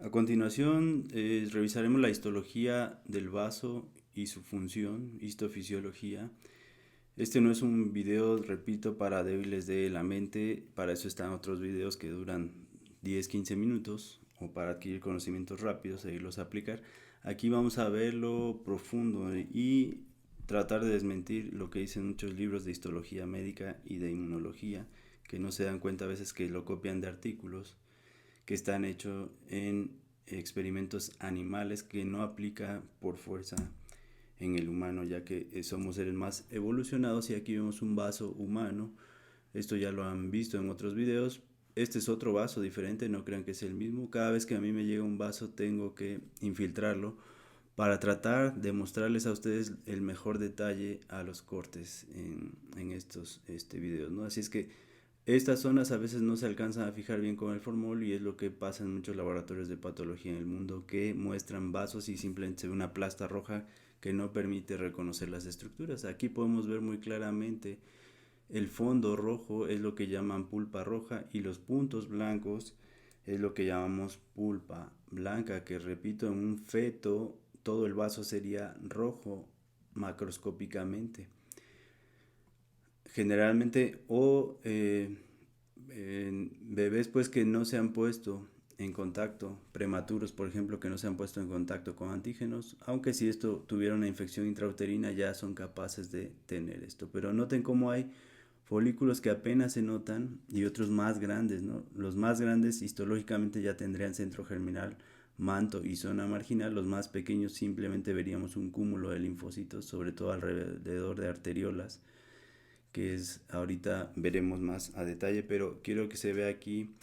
A continuación, revisaremos la histología del vaso y su función, histofisiología. Este no es un video, repito, para débiles de la mente, para eso están otros videos que duran 10-15 minutos o para adquirir conocimientos rápidos e irlos a aplicar. Aquí vamos a ver lo profundo y tratar de desmentir lo que dicen muchos libros de histología médica y de inmunología, que no se dan cuenta a veces que lo copian de artículos que están hechos en experimentos animales que no aplica por fuerza en el humano, ya que somos seres más evolucionados y aquí vemos un vaso humano. Esto ya lo han visto en otros videos. Este es otro vaso diferente, no crean que es el mismo. Cada vez que a mí me llega un vaso tengo que infiltrarlo para tratar de mostrarles a ustedes el mejor detalle a los cortes en estos videos, ¿no? Así es que estas zonas a veces no se alcanzan a fijar bien con el formol y es lo que pasa en muchos laboratorios de patología en el mundo que muestran vasos y simplemente se ve una plasta roja que no permite reconocer las estructuras. Aquí podemos ver muy claramente el fondo rojo es lo que llaman pulpa roja y los puntos blancos es lo que llamamos pulpa blanca, que repito, en un feto todo el vaso sería rojo macroscópicamente. Generalmente en bebés pues que no se han puesto en contacto, prematuros por ejemplo que no se han puesto en contacto con antígenos, aunque si esto tuviera una infección intrauterina ya son capaces de tener esto, pero noten cómo hay folículos que apenas se notan y otros más grandes, ¿no? Los más grandes histológicamente ya tendrían centro germinal, manto y zona marginal, los más pequeños simplemente veríamos un cúmulo de linfocitos, sobre todo alrededor de arteriolas, que es ahorita veremos más a detalle, pero quiero que se vea aquí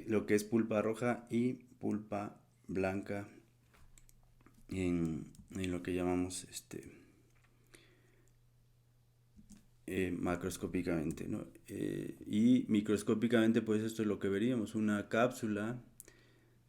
lo que es pulpa roja y pulpa blanca en lo que llamamos macroscópicamente, ¿no? Y microscópicamente pues esto es lo que veríamos, una cápsula,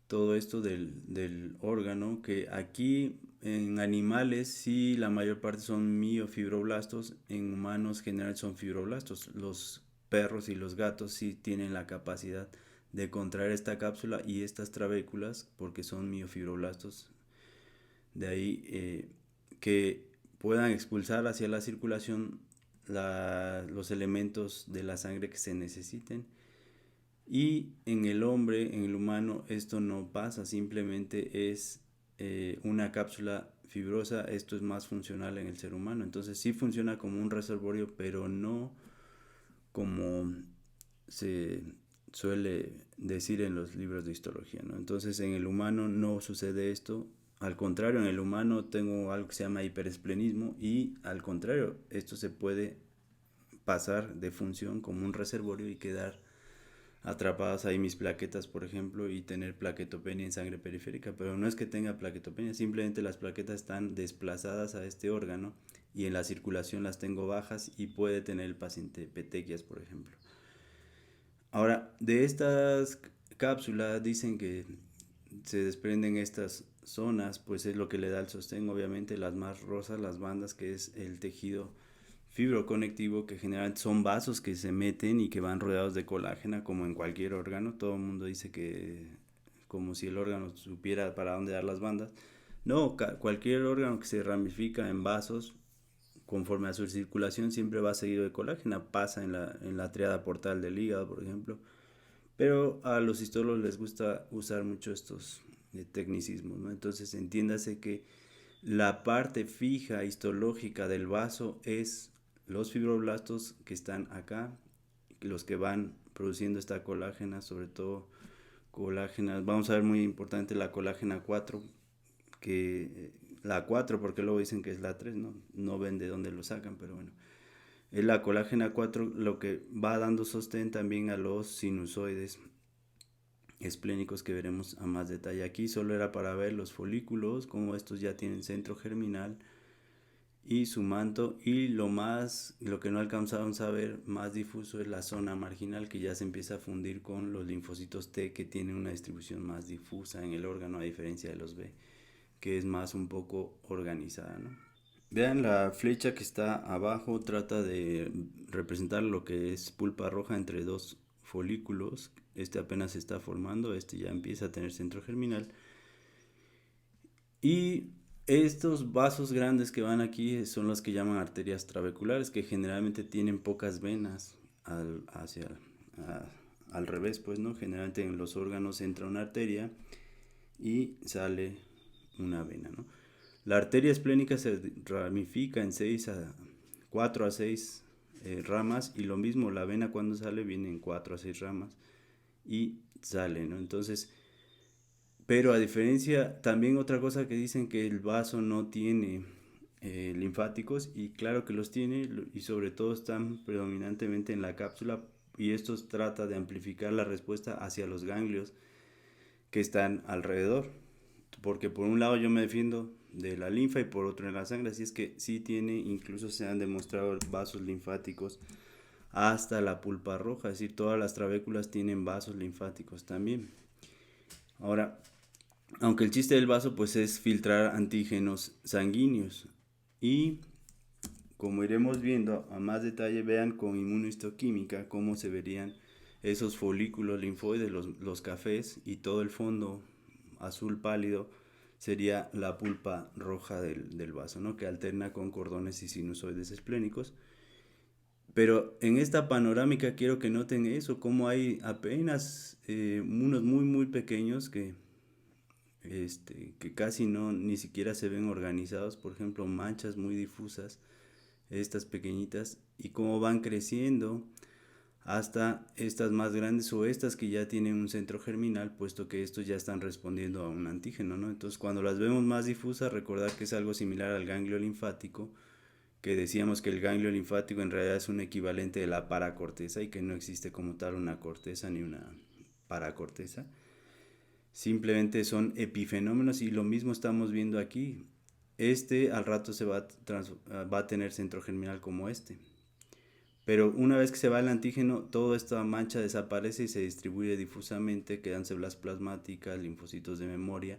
todo esto del órgano, que aquí en animales sí la mayor parte son miofibroblastos, en humanos general son fibroblastos. Los perros y los gatos sí tienen la capacidad de contraer esta cápsula y estas trabéculas porque son miofibroblastos. De ahí que puedan expulsar hacia la circulación los elementos de la sangre que se necesiten. Y en el hombre, en el humano, esto no pasa, simplemente es una cápsula fibrosa, esto es más funcional en el ser humano, entonces sí funciona como un reservorio, pero no como se suele decir en los libros de histología, ¿no? Entonces en el humano no sucede esto, al contrario, en el humano tengo algo que se llama hiperesplenismo y al contrario, esto se puede pasar de función como un reservorio y quedar atrapadas ahí mis plaquetas, por ejemplo, y tener plaquetopenia en sangre periférica, pero no es que tenga plaquetopenia, simplemente las plaquetas están desplazadas a este órgano y en la circulación las tengo bajas y puede tener el paciente petequias, por ejemplo. Ahora, de estas cápsulas dicen que se desprenden estas zonas, pues es lo que le da el sostén, obviamente las más rosas, las bandas, que es el tejido fibroconectivo, que generalmente son vasos que se meten y que van rodeados de colágena como en cualquier órgano. Todo el mundo dice que como si el órgano supiera para dónde dar las bandas. No, cualquier órgano que se ramifica en vasos conforme a su circulación siempre va seguido de colágena, pasa en la triada portal del hígado, por ejemplo. Pero a los histólogos les gusta usar mucho estos tecnicismos, ¿no? Entonces entiéndase que la parte fija histológica del vaso es los fibroblastos que están acá, los que van produciendo esta colágena, sobre todo colágena, vamos a ver muy importante la colágena 4, que la 4 porque luego dicen que es la 3, no ven de dónde lo sacan, pero bueno. Es la colágena 4 lo que va dando sostén también a los sinusoides esplénicos que veremos a más detalle. Aquí solo era para ver los folículos, como estos ya tienen centro germinal y su manto, y lo que no alcanzaron a ver más difuso es la zona marginal, que ya se empieza a fundir con los linfocitos T, que tienen una distribución más difusa en el órgano a diferencia de los B, que es más un poco organizada, ¿no? Vean la flecha que está abajo, trata de representar lo que es pulpa roja entre dos folículos, este apenas se está formando, este ya empieza a tener centro germinal. Y estos vasos grandes que van aquí son los que llaman arterias trabeculares, que generalmente tienen pocas venas al revés, pues, ¿no? Generalmente en los órganos entra una arteria y sale una vena, ¿no? La arteria esplénica se ramifica en 4 a 6 ramas, y lo mismo la vena cuando sale viene en 4 a 6 ramas y sale, ¿no? Entonces, pero a diferencia, también otra cosa que dicen que el vaso no tiene linfáticos, y claro que los tiene, y sobre todo están predominantemente en la cápsula, y esto trata de amplificar la respuesta hacia los ganglios que están alrededor, porque por un lado yo me defiendo de la linfa y por otro en la sangre, así es que sí tiene, incluso se han demostrado vasos linfáticos hasta la pulpa roja, es decir, todas las trabéculas tienen vasos linfáticos también. Ahora, aunque el chiste del vaso pues es filtrar antígenos sanguíneos, y como iremos viendo a más detalle, vean con inmunohistoquímica cómo se verían esos folículos linfoides, los cafés, y todo el fondo azul pálido sería la pulpa roja del vaso, ¿no? Que alterna con cordones y sinusoides esplénicos. Pero en esta panorámica quiero que noten eso, como hay apenas unos muy muy pequeños que casi no, ni siquiera se ven organizados, por ejemplo, manchas muy difusas, estas pequeñitas, y cómo van creciendo hasta estas más grandes, o estas que ya tienen un centro germinal, puesto que estos ya están respondiendo a un antígeno, ¿no? Entonces, cuando las vemos más difusas, recordar que es algo similar al ganglio linfático, que decíamos que el ganglio linfático en realidad es un equivalente de la paracorteza, y que no existe como tal una corteza ni una paracorteza. Simplemente son epifenómenos, y lo mismo estamos viendo aquí. Al rato va a tener centro germinal como este. Pero una vez que se va el antígeno, toda esta mancha desaparece y se distribuye difusamente, quedan células plasmáticas, linfocitos de memoria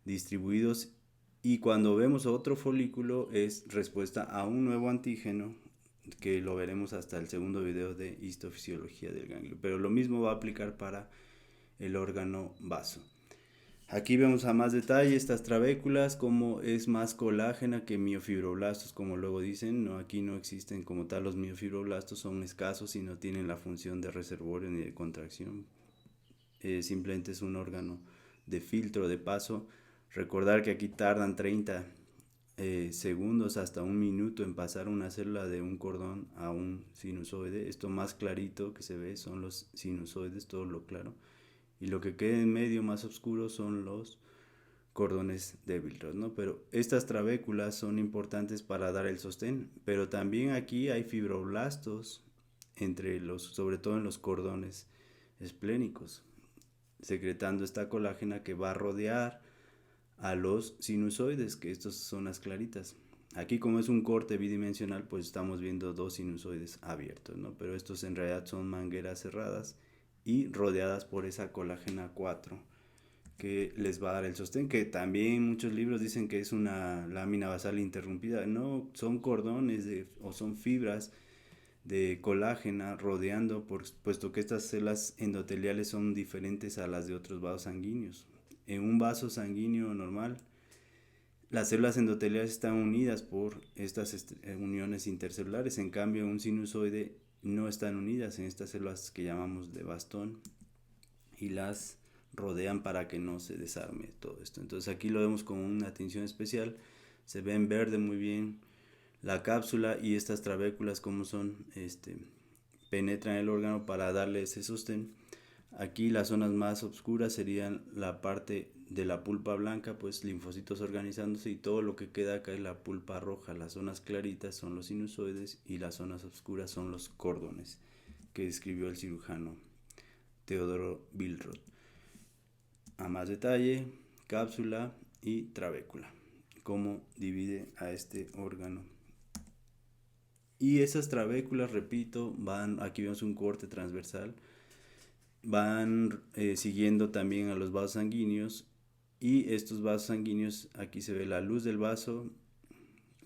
distribuidos, y cuando vemos otro folículo es respuesta a un nuevo antígeno, que lo veremos hasta el segundo video de histofisiología del ganglio. Pero lo mismo va a aplicar para el órgano vaso. Aquí vemos a más detalle estas trabéculas, como es más colágena que miofibroblastos, como luego dicen, ¿no? Aquí no existen como tal los miofibroblastos, son escasos y no tienen la función de reservorio ni de contracción. Simplemente es un órgano de filtro, de paso. Recordar que aquí tardan 30 segundos hasta un minuto en pasar una célula de un cordón a un sinusoide. Esto más clarito que se ve son los sinusoides, todo lo claro. Y lo que queda en medio más oscuro son los cordones de Billroth, ¿no? Pero estas trabéculas son importantes para dar el sostén, pero también aquí hay fibroblastos sobre todo en los cordones esplénicos, secretando esta colágena que va a rodear a los sinusoides, que estos son las claritas. Aquí, como es un corte bidimensional, pues estamos viendo dos sinusoides abiertos, ¿no? Pero estos en realidad son mangueras cerradas y rodeadas por esa colágena 4 que les va a dar el sostén, que también muchos libros dicen que es una lámina basal interrumpida. No, son cordones o son fibras de colágena rodeando, puesto que estas células endoteliales son diferentes a las de otros vasos sanguíneos. En un vaso sanguíneo normal, las células endoteliales están unidas por estas uniones intercelulares. En cambio, en un sinusoide no están unidas en estas células que llamamos de bastón, y las rodean para que no se desarme todo esto. Entonces aquí lo vemos con una atención especial. Se ve en verde muy bien la cápsula, y estas trabéculas como son, penetran el órgano para darle ese sostén. Aquí las zonas más oscuras serían la parte de la pulpa blanca, pues linfocitos organizándose, y todo lo que queda acá es la pulpa roja. Las zonas claritas son los sinusoides y las zonas oscuras son los cordones, que describió el cirujano Teodoro Billroth. A más detalle, cápsula y trabécula, cómo divide a este órgano. Y esas trabéculas, repito, aquí vemos un corte transversal, van siguiendo también a los vasos sanguíneos, y estos vasos sanguíneos, aquí se ve la luz del vaso,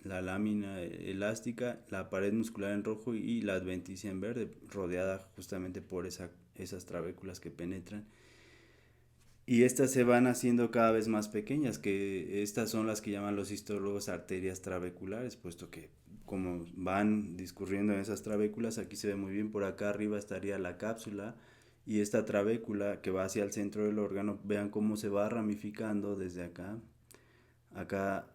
la lámina elástica, la pared muscular en rojo y la adventicia en verde, rodeada justamente por esa esas trabéculas que penetran. Y estas se van haciendo cada vez más pequeñas, que estas son las que llaman los histólogos arterias trabeculares, puesto que como van discurriendo en esas trabéculas, aquí se ve muy bien, por acá arriba estaría la cápsula y esta trabécula que va hacia el centro del órgano, vean cómo se va ramificando desde acá. Acá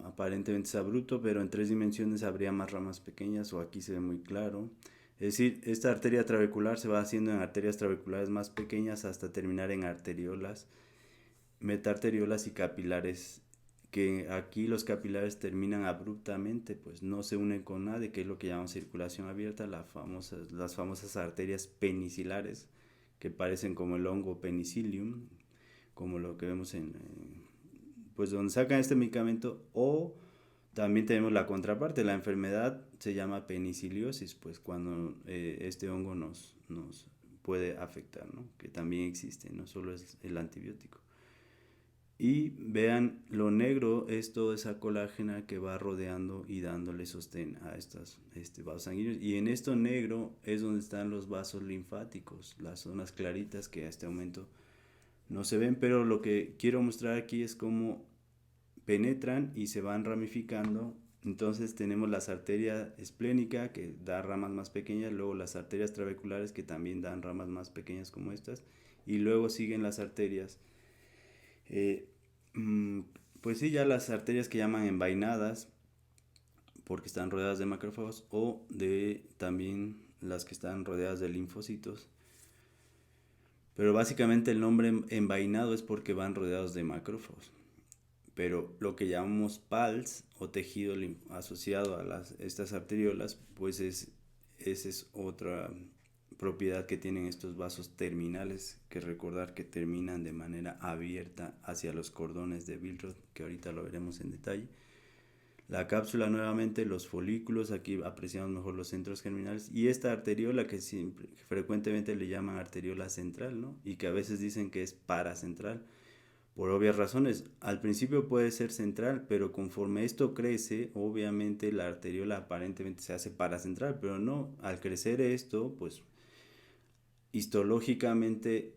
aparentemente es abrupto, pero en 3 dimensiones habría más ramas pequeñas, o aquí se ve muy claro. Es decir, esta arteria trabecular se va haciendo en arterias trabeculares más pequeñas hasta terminar en arteriolas, metarteriolas y capilares, que aquí los capilares terminan abruptamente, pues no se unen con nada, que es lo que llamamos circulación abierta, las famosas arterias penicilares, que parecen como el hongo penicillium, como lo que vemos pues donde sacan este medicamento. O también tenemos la contraparte, la enfermedad se llama peniciliosis, pues cuando este hongo nos puede afectar, ¿no? Que también existe, no solo es el antibiótico. Y vean, lo negro es toda esa colágena que va rodeando y dándole sostén a estos vasos sanguíneos. Y en esto negro es donde están los vasos linfáticos, las zonas claritas que a este momento no se ven, pero lo que quiero mostrar aquí es cómo penetran y se van ramificando. Entonces tenemos las arterias esplénica, que da ramas más pequeñas, luego las arterias trabeculares, que también dan ramas más pequeñas como estas, y luego siguen las arterias, eh, pues sí, ya las arterias que llaman envainadas, porque están rodeadas de macrófagos, o de también las que están rodeadas de linfocitos. Pero básicamente el nombre envainado es porque van rodeados de macrófagos. Pero lo que llamamos PALS o tejido asociado a estas arteriolas, pues esa es otra propiedad que tienen estos vasos terminales, que recordar que terminan de manera abierta hacia los cordones de Billroth, que ahorita lo veremos en detalle. La cápsula nuevamente, los folículos, aquí apreciamos mejor los centros germinales, y esta arteriola que frecuentemente le llaman arteriola central, ¿no? Y que a veces dicen que es paracentral, por obvias razones. Al principio puede ser central, pero conforme esto crece, obviamente la arteriola aparentemente se hace paracentral, pero no, al crecer esto, pues histológicamente,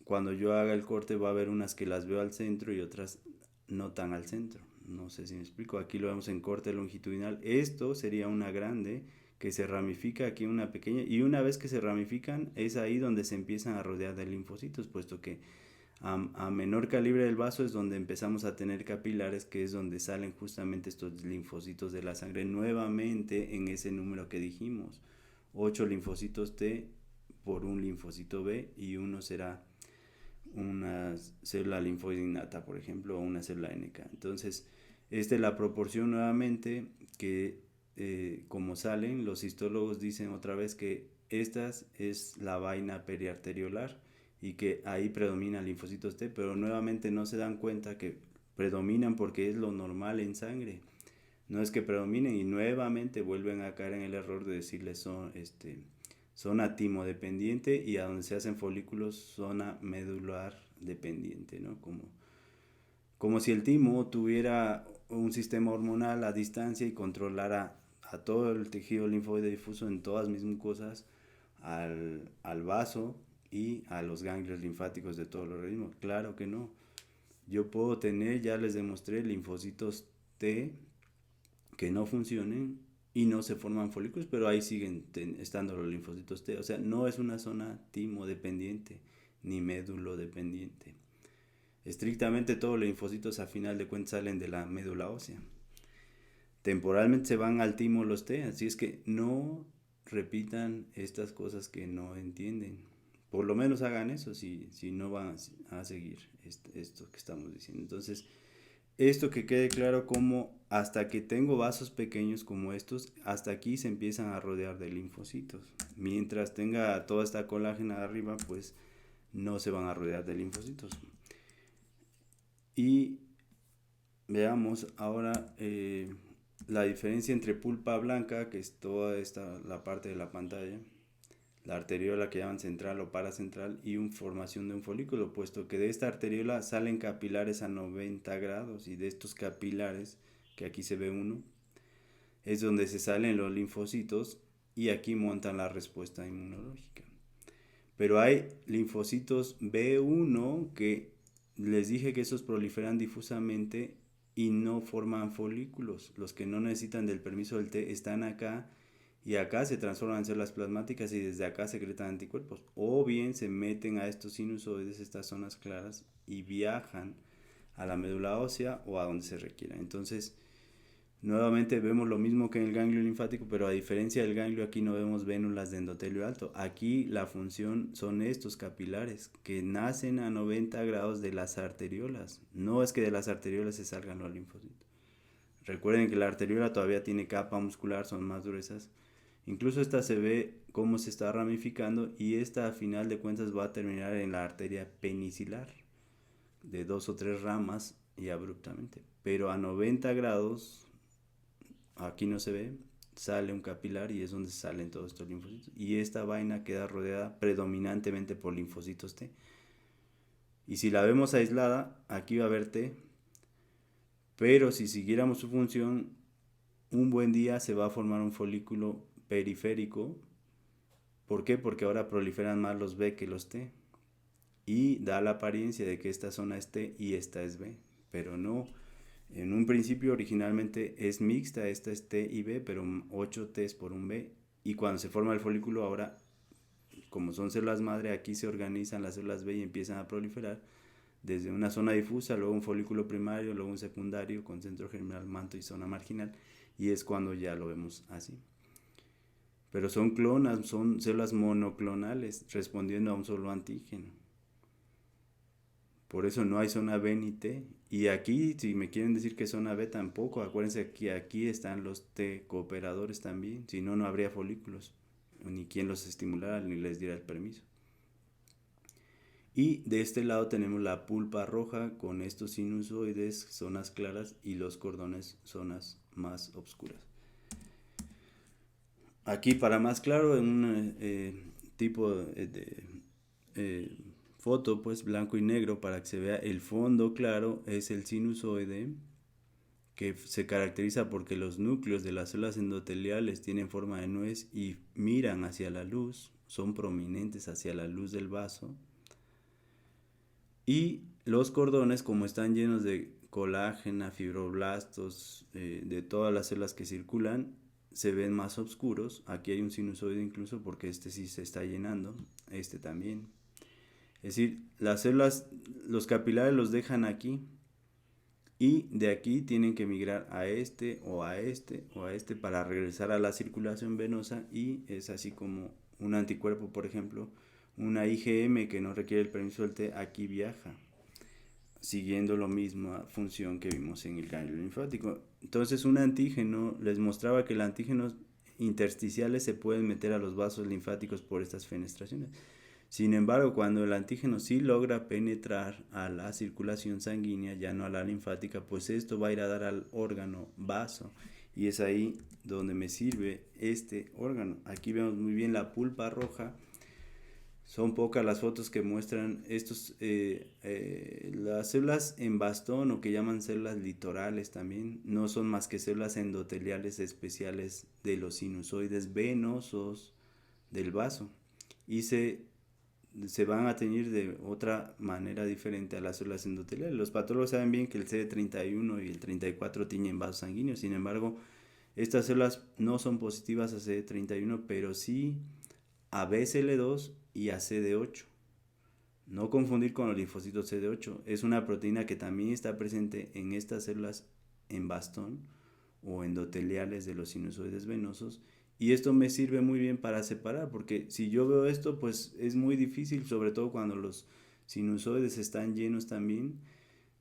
cuando yo haga el corte va a haber unas que las veo al centro y otras no tan al centro. No sé si me explico. Aquí lo vemos en corte longitudinal. Esto sería una grande que se ramifica, aquí una pequeña, y una vez que se ramifican es ahí donde se empiezan a rodear de linfocitos, puesto que a menor calibre del vaso es donde empezamos a tener capilares, que es donde salen justamente estos linfocitos de la sangre, nuevamente en ese número que dijimos, 8 linfocitos T por un linfocito B, y uno será una célula linfoide innata, por ejemplo, o una célula NK. Entonces, esta es la proporción nuevamente que como salen, los histólogos dicen otra vez que esta es la vaina periarteriolar y que ahí predominan linfocitos T, pero nuevamente no se dan cuenta que predominan porque es lo normal en sangre. No es que predominen, y nuevamente vuelven a caer en el error de decirles zona timodependiente, y a donde se hacen folículos zona medular dependiente, ¿no? Como si el timo tuviera un sistema hormonal a distancia y controlara a todo el tejido linfoide difuso en todas mis mucosas, al vaso y a los ganglios linfáticos de todo el organismo. Claro que no. Yo puedo tener, ya les demostré, linfocitos T que no funcionen y no se forman folículos, pero ahí siguen estando los linfocitos T. O sea, no es una zona timo-dependiente ni médulo-dependiente. Estrictamente todos los linfocitos a final de cuentas salen de la médula ósea. Temporalmente se van al timo los T, así es que no repitan estas cosas que no entienden. Por lo menos hagan eso si no van a seguir esto que estamos diciendo. Entonces, esto que quede claro, como hasta que tengo vasos pequeños como estos, hasta aquí se empiezan a rodear de linfocitos. Mientras tenga toda esta colágena arriba, pues no se van a rodear de linfocitos. Y veamos ahora la diferencia entre pulpa blanca, que es toda la parte de la pantalla, la arteriola que llaman central o paracentral, y formación de un folículo, puesto que de esta arteriola salen capilares a 90 grados, y de estos capilares, que aquí se ve uno, es donde se salen los linfocitos y aquí montan la respuesta inmunológica. Pero hay linfocitos B1 que les dije que esos proliferan difusamente y no forman folículos. Los que no necesitan del permiso del T están acá y acá se transforman en células plasmáticas y desde acá secretan anticuerpos. O bien se meten a estos sinusoides, estas zonas claras, y viajan a la médula ósea o a donde se requiera. Entonces, nuevamente vemos lo mismo que en el ganglio linfático, pero a diferencia del ganglio aquí no vemos vénulas de endotelio alto. Aquí la función son estos capilares que nacen a 90 grados de las arteriolas. No es que de las arteriolas se salgan los linfocitos. Recuerden que la arteriola todavía tiene capa muscular, son más gruesas. Incluso esta se ve cómo se está ramificando y esta a final de cuentas va a terminar en la arteria penicilar de 2 o 3 ramas y abruptamente. Pero a 90 grados, aquí no se ve, sale un capilar y es donde salen todos estos linfocitos. Y esta vaina queda rodeada predominantemente por linfocitos T. Y si la vemos aislada, aquí va a haber T. Pero si siguiéramos su función, un buen día se va a formar un folículo periférico. ¿Por qué? Porque ahora proliferan más los B que los T. Y da la apariencia de que esta zona es T y esta es B. Pero no. En un principio originalmente es mixta, esta es T y B, pero 8 T por un B. Y cuando se forma el folículo ahora, como son células madre, aquí se organizan las células B y empiezan a proliferar desde una zona difusa, luego un folículo primario, luego un secundario con centro germinal, manto y zona marginal. Y es cuando ya lo vemos así. Pero son clonas, son células monoclonales respondiendo a un solo antígeno. Por eso no hay zona B ni T. Y aquí, si me quieren decir que zona B tampoco, acuérdense que aquí están los T cooperadores también. Si no, no habría folículos, ni quien los estimulara, ni les diera el permiso. Y de este lado tenemos la pulpa roja con estos sinusoides, zonas claras, y los cordones, zonas más oscuras. Aquí para más claro, en un tipo de foto, pues blanco y negro, para que se vea el fondo claro, es el sinusoide, que se caracteriza porque los núcleos de las células endoteliales tienen forma de nuez y miran hacia la luz, son prominentes hacia la luz del vaso. Y los cordones, como están llenos de colágeno, fibroblastos, de todas las células que circulan, se ven más oscuros. Aquí hay un sinusoide incluso porque este sí se está llenando, este también. Es decir, las células, los capilares los dejan aquí y de aquí tienen que migrar a este o a este o a este para regresar a la circulación venosa, y es así como un anticuerpo, por ejemplo, una IgM que no requiere el permiso del T, aquí viaja, siguiendo la misma función que vimos en el ganglio linfático. Entonces un antígeno, les mostraba que los antígenos intersticiales se pueden meter a los vasos linfáticos por estas fenestraciones. Sin embargo, cuando el antígeno sí logra penetrar a la circulación sanguínea, ya no a la linfática, pues esto va a ir a dar al órgano vaso. Y es ahí donde me sirve este órgano. Aquí vemos muy bien la pulpa roja. Son pocas las fotos que muestran las células en bastón, o que llaman células litorales también. No son más que células endoteliales especiales de los sinusoides venosos del vaso. Y se van a teñir de otra manera diferente a las células endoteliales. Los patólogos saben bien que el CD31 y el 34 tiñen vasos sanguíneos. Sin embargo, estas células no son positivas a CD31, pero sí a BCL2 y a CD8. No confundir con los linfocitos CD8. Es una proteína que también está presente en estas células en bastón o endoteliales de los sinusoides venosos. Y esto me sirve muy bien para separar, porque si yo veo esto, pues es muy difícil, sobre todo cuando los sinusoides están llenos también,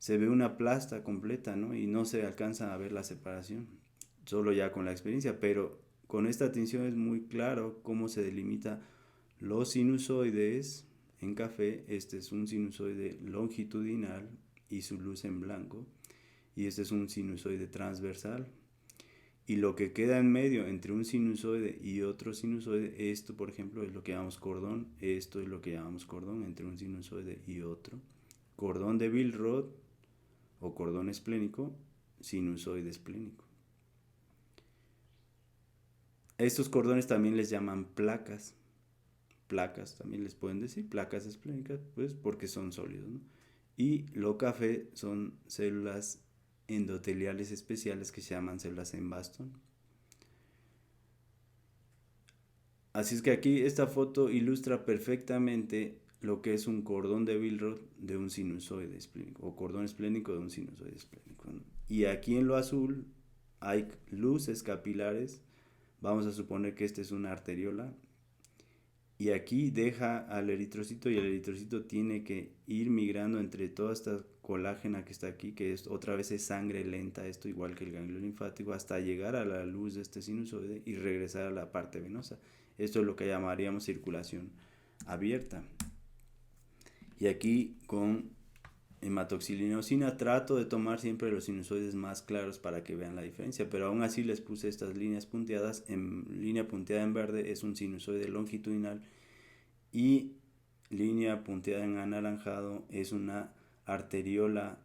se ve una plasta completa, ¿no? Y no se alcanza a ver la separación, solo ya con la experiencia, pero con esta atención es muy claro cómo se delimita los sinusoides en café. Este es un sinusoide longitudinal y su luz en blanco, y este es un sinusoide transversal. Y lo que queda en medio entre un sinusoide y otro sinusoide, esto por ejemplo es lo que llamamos cordón, esto es lo que llamamos cordón entre un sinusoide y otro. Cordón de Billroth o cordón esplénico, sinusoide esplénico. Estos cordones también les llaman placas, placas, también les pueden decir, placas esplénicas, pues porque son sólidos, ¿no? Y lo café son células endoteliales especiales que se llaman células en bastón. Así es que aquí esta foto ilustra perfectamente lo que es un cordón de Billroth de un sinusoide esplénico, o cordón esplénico de un sinusoide esplénico, ¿no? Y aquí en lo azul hay luces capilares. Vamos a suponer que esta es una arteriola. Y aquí deja al eritrocito, y el eritrocito tiene que ir migrando entre toda esta colágena que está aquí, que es otra vez es sangre lenta, esto igual que el ganglio linfático, hasta llegar a la luz de este sinusoide y regresar a la parte venosa. Esto es lo que llamaríamos circulación abierta. Y aquí con hematoxilinosina trato de tomar siempre los sinusoides más claros para que vean la diferencia, pero aún así les puse estas líneas punteadas. En línea punteada en verde es un sinusoide longitudinal y línea punteada en anaranjado es una arteriola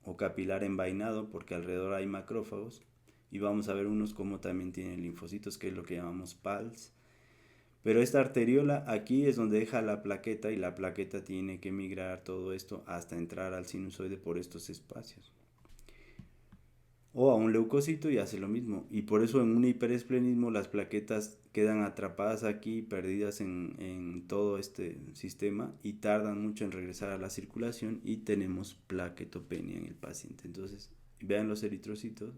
o capilar envainado, porque alrededor hay macrófagos, y vamos a ver unos como también tienen linfocitos, que es lo que llamamos PALS. Pero esta arteriola aquí es donde deja la plaqueta, y la plaqueta tiene que migrar todo esto hasta entrar al sinusoide por estos espacios. O a un leucocito y hace lo mismo. Y por eso en un hiperesplenismo las plaquetas quedan atrapadas aquí, perdidas en todo este sistema, y tardan mucho en regresar a la circulación, y tenemos plaquetopenia en el paciente. Entonces, vean los eritrocitos,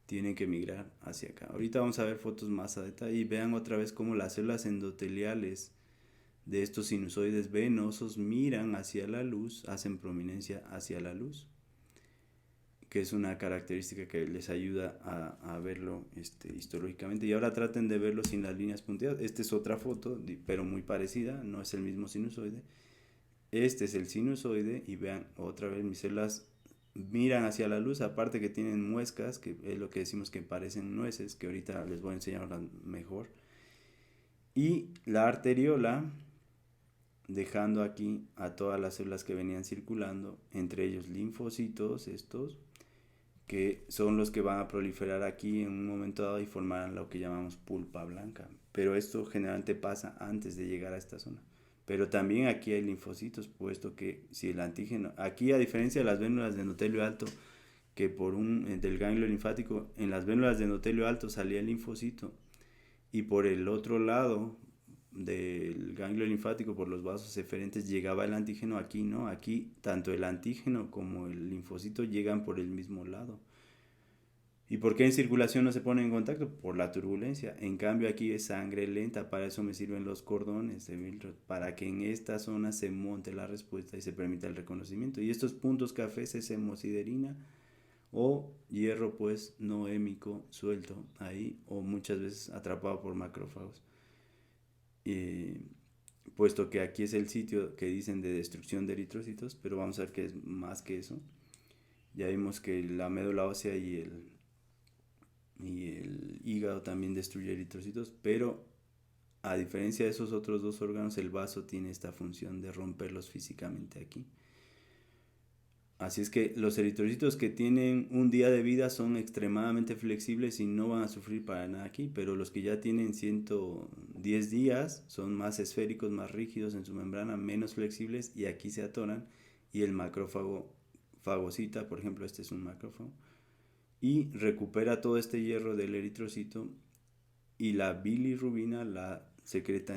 tienen que migrar hacia acá. Ahorita vamos a ver fotos más a detalle y vean otra vez cómo las células endoteliales de estos sinusoides venosos miran hacia la luz, hacen prominencia hacia la luz, que es una característica que les ayuda a verlo histológicamente. Y ahora traten de verlo sin las líneas punteadas. Esta es otra foto, pero muy parecida, no es el mismo sinusoide. Este es el sinusoide, y vean otra vez mis células miran hacia la luz, aparte que tienen muescas, que es lo que decimos que parecen nueces, que ahorita les voy a enseñar mejor. Y la arteriola, dejando aquí a todas las células que venían circulando, entre ellos linfocitos, estos, que son los que van a proliferar aquí en un momento dado y formarán lo que llamamos pulpa blanca. Pero esto generalmente pasa antes de llegar a esta zona. Pero también aquí hay linfocitos, puesto que si el antígeno, aquí a diferencia de las vénulas de endotelio alto, que por del ganglio linfático, en las vénulas de endotelio alto salía el linfocito, y por el otro lado del ganglio linfático, por los vasos eferentes, llegaba el antígeno. Aquí no, aquí tanto el antígeno como el linfocito llegan por el mismo lado. ¿Y por qué en circulación no se ponen en contacto? Por la turbulencia. En cambio aquí es sangre lenta, para eso me sirven los cordones de Billroth, para que en esta zona se monte la respuesta y se permita el reconocimiento. Y estos puntos cafés es hemosiderina o hierro pues noémico suelto ahí, o muchas veces atrapado por macrófagos. Puesto que aquí es el sitio que dicen de destrucción de eritrocitos, pero vamos a ver que es más que eso. Ya vimos que la médula ósea y el hígado también destruye eritrocitos, pero a diferencia de esos otros dos órganos, el vaso tiene esta función de romperlos físicamente aquí. Así es que los eritrocitos que tienen un día de vida son extremadamente flexibles y no van a sufrir para nada aquí, pero los que ya tienen 110 días son más esféricos, más rígidos en su membrana, menos flexibles, y aquí se atoran, y el macrófago fagocita, por ejemplo, este es un macrófago, y recupera todo este hierro del eritrocito, y la bilirrubina la secreta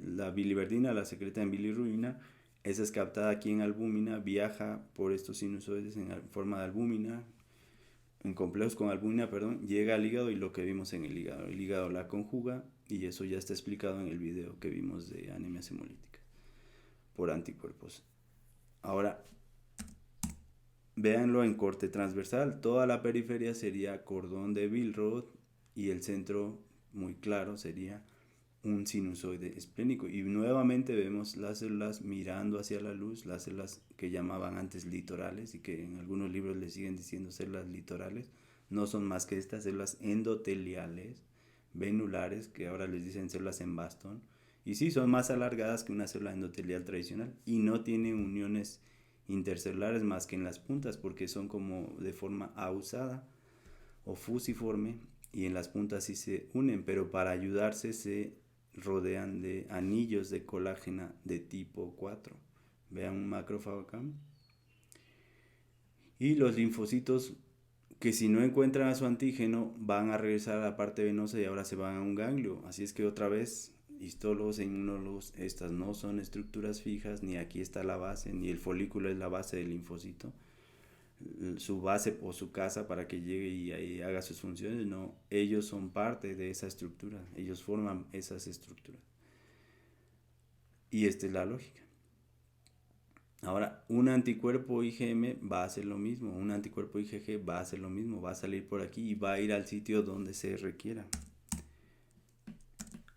la biliverdina la secreta en bilirrubina. Esa es captada aquí en albúmina, viaja por estos sinusoides en forma de albúmina, en complejos con albúmina, perdón, llega al hígado, y lo que vimos en el hígado la conjuga, y eso ya está explicado en el video que vimos de anemias hemolíticas por anticuerpos. Ahora, véanlo en corte transversal, toda la periferia sería cordón de Billroth, y el centro muy claro sería un sinusoide esplénico, y nuevamente vemos las células mirando hacia la luz, las células que llamaban antes litorales, y que en algunos libros le siguen diciendo células litorales, no son más que estas células endoteliales venulares, que ahora les dicen células en bastón, y sí, son más alargadas que una célula endotelial tradicional, y no tienen uniones intercelulares más que en las puntas, porque son como de forma ausada o fusiforme, y en las puntas sí se unen, pero para ayudarse se rodean de anillos de colágena de tipo 4. Vean un macrófago acá. Y los linfocitos que si no encuentran a su antígeno van a regresar a la parte venosa y ahora se van a un ganglio. Así es que otra vez, histólogos e inmunólogos, estas no son estructuras fijas, ni aquí está la base, ni el folículo es la base del linfocito, su base o su casa para que llegue y ahí haga sus funciones. No, ellos son parte de esa estructura, ellos forman esas estructuras. Y esta es la lógica. Ahora, un anticuerpo IgM va a hacer lo mismo, un anticuerpo IgG va a hacer lo mismo, va a salir por aquí y va a ir al sitio donde se requiera.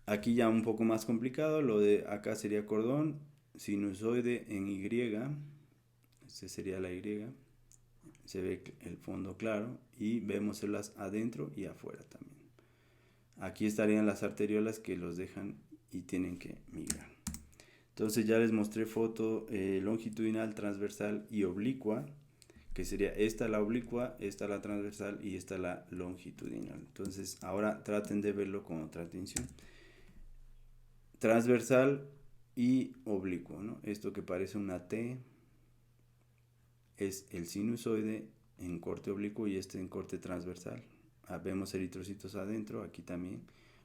Aquí ya un poco más complicado, lo de acá sería cordón sinusoide en Y, este sería la Y, se ve el fondo claro y vemos células adentro y afuera también. Aquí estarían las arteriolas que los dejan y tienen que migrar. Entonces ya les mostré foto longitudinal, transversal y oblicua, que sería esta la oblicua, esta la transversal y esta la longitudinal. Entonces ahora traten de verlo con otra atención. Transversal y oblicuo, ¿no? Esto que parece una T es el sinusoide en corte oblicuo y este en corte transversal. Vemos eritrocitos adentro, aquí también.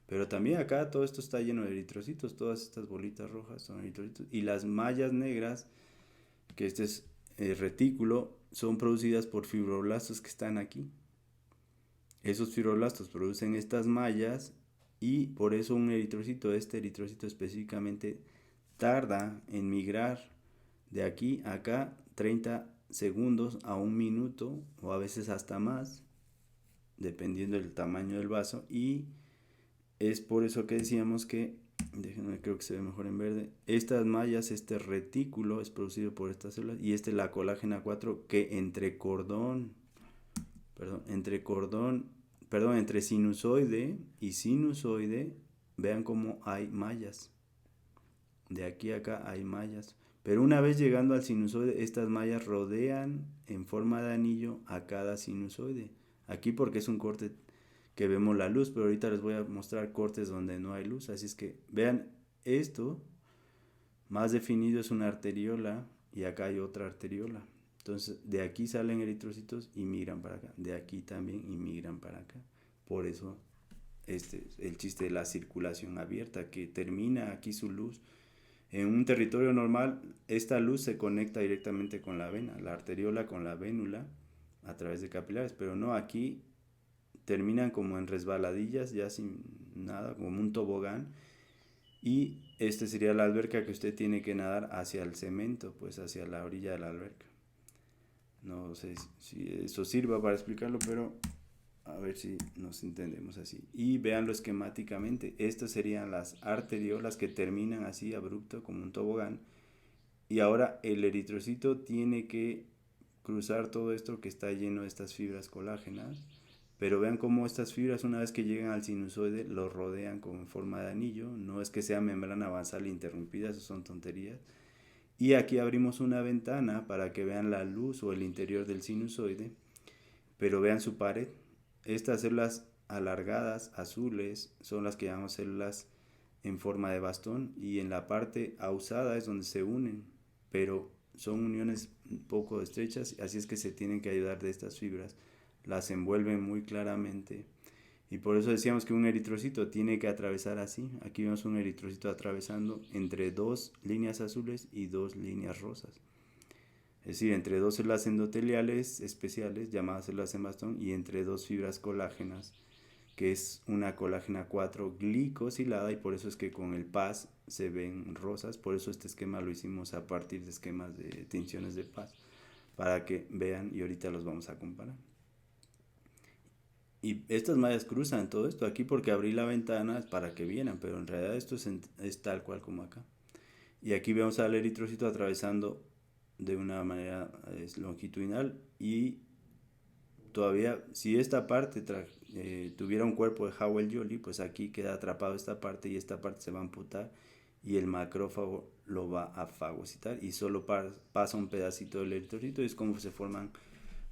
Pero también acá todo esto está lleno de eritrocitos, todas estas bolitas rojas son eritrocitos. Y las mallas negras, que este es el retículo, son producidas por fibroblastos que están aquí. Esos fibroblastos producen estas mallas y por eso un eritrocito, este eritrocito específicamente, tarda en migrar de aquí a acá 30 segundos a un minuto o a veces hasta más, dependiendo del tamaño del vaso, y es por eso que decíamos que, déjenme, creo que se ve mejor en verde, estas mallas, este retículo es producido por estas células y este la colágena 4 que entre sinusoide y sinusoide, vean cómo hay mallas. De aquí a acá hay mallas. Pero una vez llegando al sinusoide, estas mallas rodean en forma de anillo a cada sinusoide. Aquí porque es un corte que vemos la luz, pero ahorita les voy a mostrar cortes donde no hay luz. Así es que vean esto, más definido es una arteriola y acá hay otra arteriola. Entonces de aquí salen eritrocitos y migran para acá, de aquí también y migran para acá. Por eso este es el chiste de la circulación abierta, que termina aquí su luz. En un territorio normal, esta luz se conecta directamente con la vena, la arteriola con la vénula a través de capilares, pero no, aquí terminan como en resbaladillas, ya sin nada, como un tobogán, y este sería la alberca que usted tiene que nadar hacia el cemento, pues hacia la orilla de la alberca. No sé si eso sirva para explicarlo, pero a ver si nos entendemos así. Y véanlo esquemáticamente, estas serían las arteriolas que terminan así abrupto como un tobogán, y ahora el eritrocito tiene que cruzar todo esto que está lleno de estas fibras colágenas. Pero vean cómo estas fibras, una vez que llegan al sinusoide, lo rodean con forma de anillo. No es que sea membrana basal interrumpida, eso son tonterías. Y aquí abrimos una ventana para que vean la luz o el interior del sinusoide. Pero vean su pared. Estas células alargadas, azules, son las que llamamos células en forma de bastón. Y en la parte ausada es donde se unen. Pero son uniones un poco estrechas, así es que se tienen que ayudar de estas fibras. Las envuelven muy claramente y por eso decíamos que un eritrocito tiene que atravesar así. Aquí vemos un eritrocito atravesando entre dos líneas azules y dos líneas rosas, es decir, entre dos células endoteliales especiales llamadas células en bastón y entre dos fibras colágenas, que es una colágena 4 glicosilada, y por eso es que con el PAS se ven rosas. Por eso este esquema lo hicimos a partir de esquemas de tinciones de PAS, para que vean, y ahorita los vamos a comparar. Y estas mallas cruzan todo esto aquí porque abrí la ventana para que vieran, pero en realidad esto es tal cual como acá. Y aquí vemos al eritrocito atravesando de una manera longitudinal, y todavía si esta parte tuviera un cuerpo de Howell-Jolly, pues aquí queda atrapado esta parte y esta parte se va a amputar y el macrófago lo va a fagocitar y solo pasa un pedacito del eritrocito, y es como se forman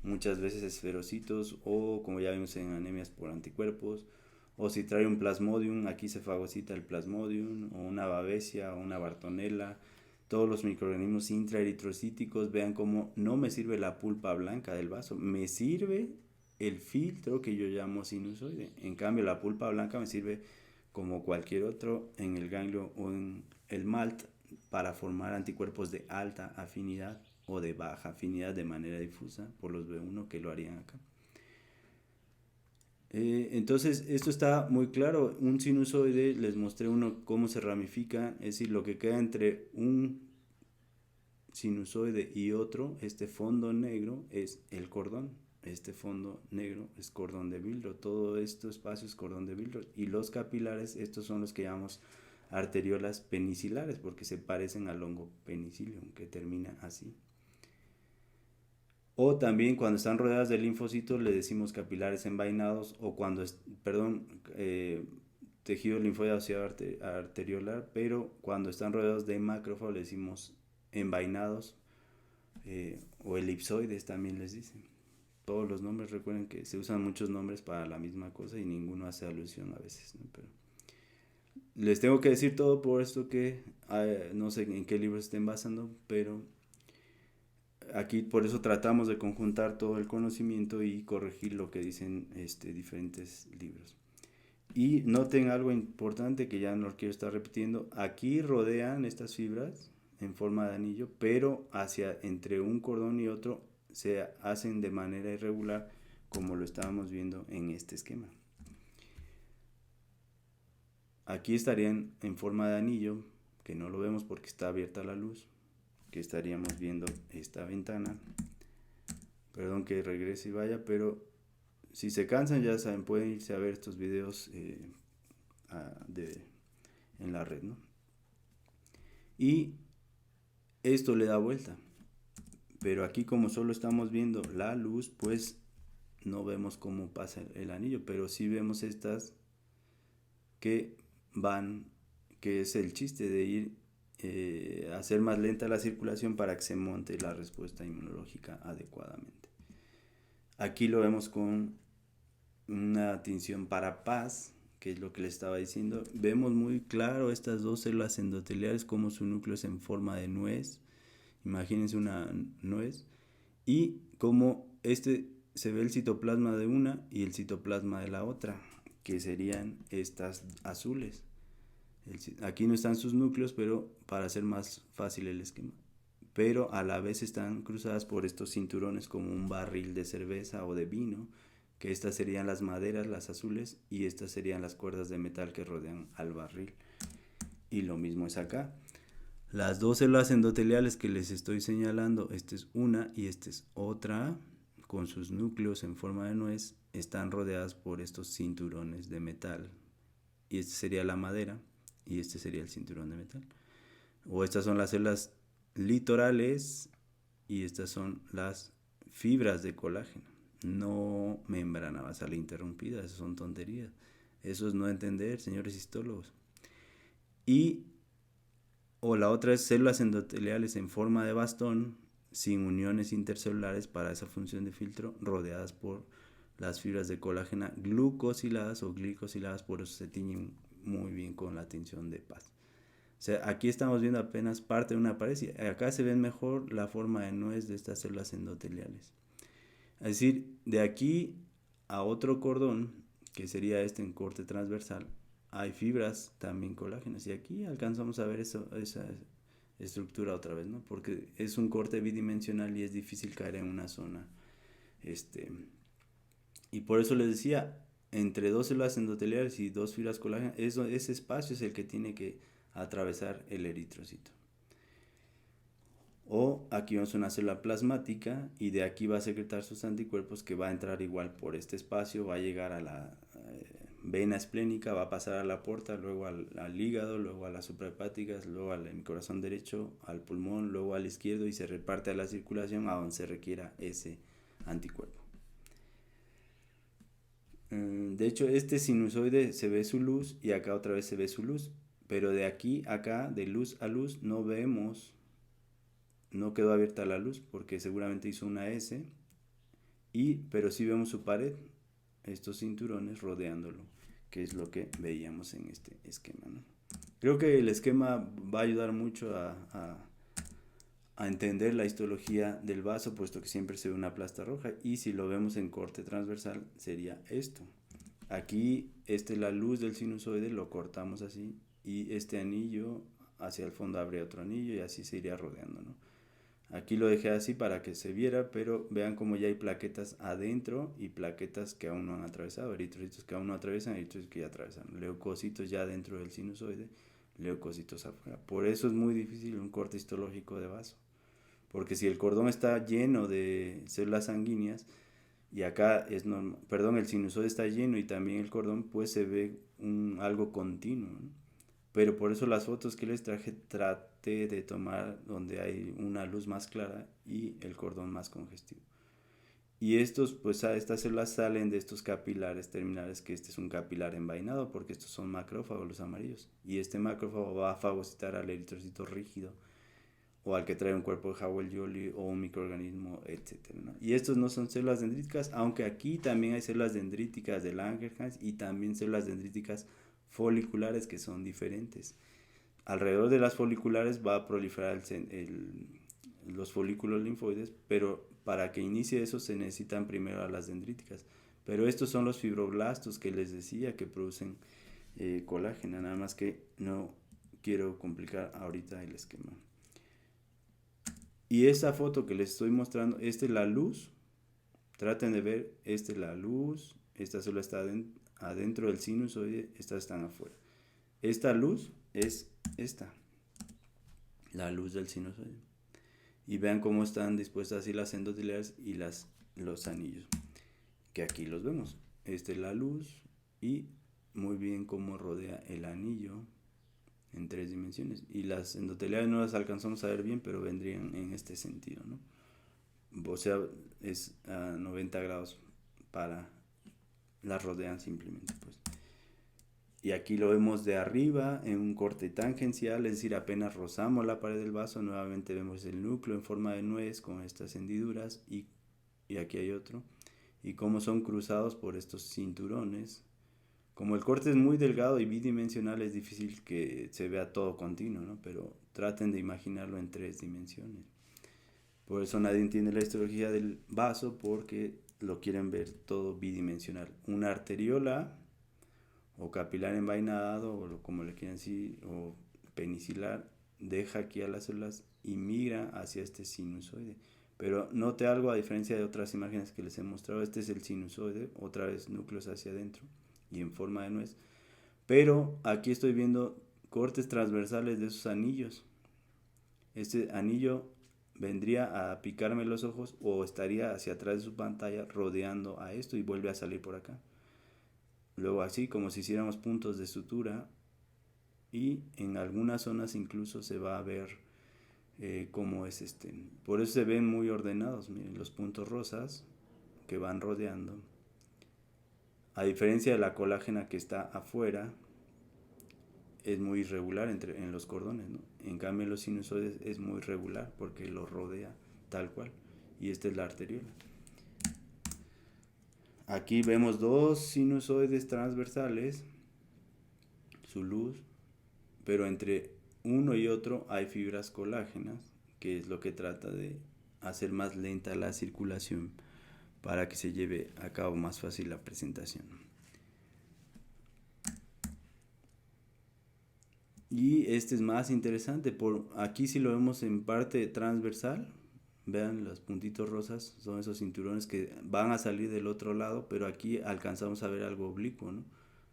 muchas veces esferocitos, o como ya vimos en anemias por anticuerpos, o si trae un plasmodium, aquí se fagocita el plasmodium, o una babesia, o una bartonella, todos los microorganismos intraeritrocíticos. Vean cómo no me sirve la pulpa blanca del vaso, me sirve el filtro que yo llamo sinusoide. En cambio, la pulpa blanca me sirve como cualquier otro en el ganglio o en el MALT para formar anticuerpos de alta afinidad o de baja afinidad de manera difusa por los B1 que lo harían acá. Entonces esto está muy claro. Un sinusoide, les mostré uno cómo se ramifica, es decir, lo que queda entre un sinusoide y otro, este fondo negro es el cordón. Este fondo negro es cordón de Billroth, todo esto espacio es cordón de Billroth, y los capilares, estos son los que llamamos arteriolas penicilares porque se parecen al hongo penicillium que termina así. O también cuando están rodeadas de linfocitos le decimos capilares envainados, o cuando tejido linfoide asociado arteriolar, pero cuando están rodeados de macrófagos le decimos envainados, o elipsoides también les dicen. Todos los nombres, recuerden que se usan muchos nombres para la misma cosa y ninguno hace alusión a veces, ¿no? Pero les tengo que decir todo por esto que no sé en qué libros estén basando, pero aquí por eso tratamos de conjuntar todo el conocimiento y corregir lo que dicen diferentes libros. Y noten algo importante que ya no lo quiero estar repitiendo. Aquí rodean estas fibras en forma de anillo, pero entre un cordón y otro se hacen de manera irregular, como lo estábamos viendo en este esquema. Aquí estarían en forma de anillo, que no lo vemos porque está abierta la luz, que estaríamos viendo esta ventana. Perdón que regrese y vaya, pero si se cansan, ya saben, pueden irse a ver estos videos en la red, ¿no? Y esto le da vuelta, pero aquí como solo estamos viendo la luz, pues no vemos cómo pasa el anillo, pero sí vemos estas que van, que es el chiste de ir hacer más lenta la circulación para que se monte la respuesta inmunológica adecuadamente. Aquí lo vemos con una tinción para paz, que es lo que le estaba diciendo. Vemos muy claro estas dos células endoteliales, como su núcleo es en forma de nuez. Imagínense una nuez. Y como se ve el citoplasma de una y el citoplasma de la otra, que serían estas azules. Aquí no están sus núcleos, pero para hacer más fácil el esquema. Pero a la vez están cruzadas por estos cinturones como un barril de cerveza o de vino, que estas serían las maderas, las azules, y estas serían las cuerdas de metal que rodean al barril. Y lo mismo es acá. Las dos células endoteliales que les estoy señalando, esta es una y esta es otra, con sus núcleos en forma de nuez, están rodeadas por estos cinturones de metal. Y esta sería la madera y este sería el cinturón de metal. O estas son las células litorales y estas son las fibras de colágeno. No membrana basal interrumpida, esas son tonterías. Eso es no entender, señores histólogos. O la otra es células endoteliales en forma de bastón, sin uniones intercelulares para esa función de filtro, rodeadas por las fibras de colágeno glucosiladas o glicosiladas, por eso se tiñen muy bien con la tinción de paz. O sea, aquí estamos viendo apenas parte de una pared y acá se ven mejor la forma de nuez de estas células endoteliales. Es decir, de aquí a otro cordón, que sería este en corte transversal, hay fibras también colágenas. Y aquí alcanzamos a ver esa estructura otra vez, ¿no? Porque es un corte bidimensional y es difícil caer en una zona. Y por eso les decía, entre dos células endoteliales y dos fibras colágenas, ese espacio es el que tiene que atravesar el eritrocito. O aquí vemos una célula plasmática y de aquí va a secretar sus anticuerpos, que va a entrar igual por este espacio, va a llegar a la vena esplénica, va a pasar a la porta, luego al hígado, luego a las suprahepáticas, luego al corazón derecho, al pulmón, luego al izquierdo, y se reparte a la circulación a donde se requiera ese anticuerpo. De hecho, este sinusoide se ve su luz y acá otra vez se ve su luz, pero de aquí a acá, de luz a luz, no vemos, no quedó abierta la luz porque seguramente hizo una S, pero sí vemos su pared, estos cinturones rodeándolo, que es lo que veíamos en este esquema, ¿no? Creo que el esquema va a ayudar mucho a entender la histología del vaso, puesto que siempre se ve una plasta roja, y si lo vemos en corte transversal sería esto. Aquí la luz del sinusoide lo cortamos así, y este anillo hacia el fondo habría otro anillo y así se iría rodeando, ¿no? Aquí lo dejé así para que se viera, pero vean como ya hay plaquetas adentro y plaquetas que aún no han atravesado, eritrocitos que aún no atraviesan, eritrocitos que ya atravesaron, leucocitos ya dentro del sinusoide, leucocitos afuera. Por eso es muy difícil un corte histológico de vaso, porque si el cordón está lleno de células sanguíneas y acá es normal, perdón, el sinusoide está lleno y también el cordón, pues se ve algo continuo, ¿no? Pero por eso las fotos que les traje traté de tomar donde hay una luz más clara y el cordón más congestivo. Y estas células salen de estos capilares terminales, que este es un capilar envainado porque estos son macrófagos los amarillos. Y este macrófago va a fagocitar al eritrocito rígido o al que trae un cuerpo de Howell-Jolly o un microorganismo, etcétera, ¿no? Y estos no son células dendríticas, aunque aquí también hay células dendríticas de Langerhans y también células dendríticas foliculares que son diferentes. Alrededor de las foliculares va a proliferar los folículos linfoides, pero para que inicie eso se necesitan primero a las dendríticas. Pero estos son los fibroblastos que les decía que producen colágeno, nada más que no quiero complicar ahorita el esquema. Y esa foto que les estoy mostrando, esta es la luz, traten de ver, esta es la luz, esta célula está adentro del sinusoide, estas están afuera. Esta luz es esta, la luz del sinusoide. Y vean cómo están dispuestas así las endoteliales y los anillos, que aquí los vemos. Esta es la luz y muy bien cómo rodea el anillo en 3 dimensiones. Y las endoteliales no las alcanzamos a ver bien, pero vendrían en este sentido, ¿no? O sea, es a 90 grados las rodean simplemente, pues. Y aquí lo vemos de arriba en un corte tangencial, es decir, apenas rozamos la pared del vaso, nuevamente vemos el núcleo en forma de nuez con estas hendiduras y aquí hay otro. Y cómo son cruzados por estos cinturones. Como el corte es muy delgado y bidimensional, es difícil que se vea todo continuo, ¿no? Pero traten de imaginarlo en 3 dimensiones. Por eso nadie entiende la histología del vaso, porque lo quieren ver todo bidimensional. Una arteriola o capilar envainado, o como le quieran decir, o penicilar, deja aquí a las células y migra hacia este sinusoide. Pero note algo, a diferencia de otras imágenes que les he mostrado, este es el sinusoide, otra vez núcleos hacia adentro y en forma de nuez. Pero aquí estoy viendo cortes transversales de esos anillos. Este anillo vendría a picarme los ojos o estaría hacia atrás de su pantalla rodeando a esto y vuelve a salir por acá. Luego así como si hiciéramos puntos de sutura y en algunas zonas incluso se va a ver cómo es Por eso se ven muy ordenados, miren los puntos rosas que van rodeando. A diferencia de la colágena que está afuera, es muy irregular en los cordones, ¿no? En cambio en los sinusoides es muy regular porque lo rodea tal cual. Y esta es la arteriola. Aquí vemos 2 sinusoides transversales, su luz, pero entre uno y otro hay fibras colágenas, que es lo que trata de hacer más lenta la circulación para que se lleve a cabo más fácil la presentación. Y este es más interesante, aquí si lo vemos en parte transversal, vean los puntitos rosas, son esos cinturones que van a salir del otro lado, pero aquí alcanzamos a ver algo oblicuo, ¿no?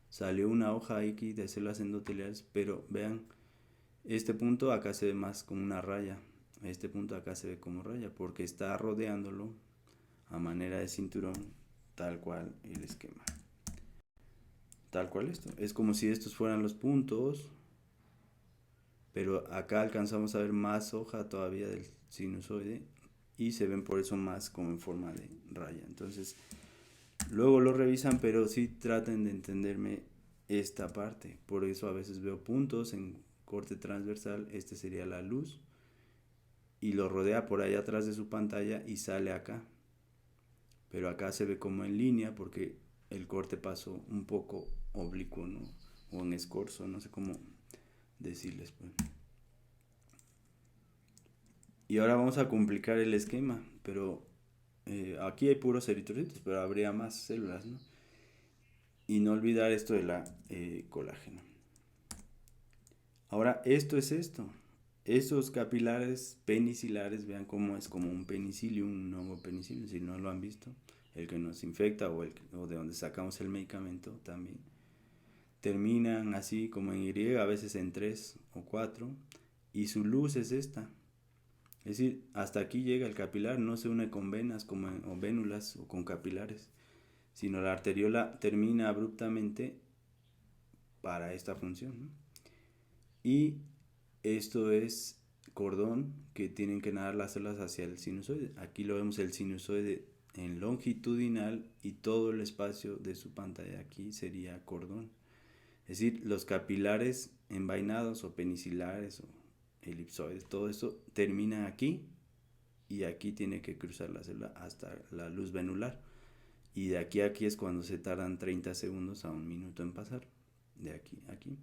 Salió una hoja aquí de células endoteliales, pero vean, este punto acá se ve más como una raya, este punto acá se ve como raya, porque está rodeándolo a manera de cinturón, tal cual el esquema. Tal cual esto, es como si estos fueran los puntos, pero acá alcanzamos a ver más hoja todavía del sinusoide y se ven por eso más como en forma de raya. Entonces luego lo revisan, pero sí traten de entenderme esta parte. Por eso a veces veo puntos en corte transversal, este sería la luz y lo rodea por allá atrás de su pantalla y sale acá, pero acá se ve como en línea porque el corte pasó un poco oblicuo, ¿no? O en escorzo, no sé cómo decirles, pues. Y ahora vamos a complicar el esquema, pero aquí hay puros eritrocitos, pero habría más células, ¿no? Y no olvidar esto de la colágeno. Ahora, esto es esto. Estos capilares penicilares, vean cómo es como un penicillium, un hongo penicillium, si no lo han visto, el que nos infecta o de donde sacamos el medicamento también. Terminan así como en Y, a veces en 3 o 4, y su luz es esta. Es decir, hasta aquí llega el capilar, no se une con venas o vénulas o con capilares, sino la arteriola termina abruptamente para esta función, ¿no? Y esto es cordón que tienen que nadar las células hacia el sinusoide. Aquí lo vemos el sinusoide en longitudinal y todo el espacio de su pantalla aquí sería cordón. Es decir, los capilares envainados o penicilares o elipsoides, todo esto termina aquí y aquí tiene que cruzar la célula hasta la luz venular. Y de aquí a aquí es cuando se tardan 30 segundos a un minuto en pasar. De aquí a aquí.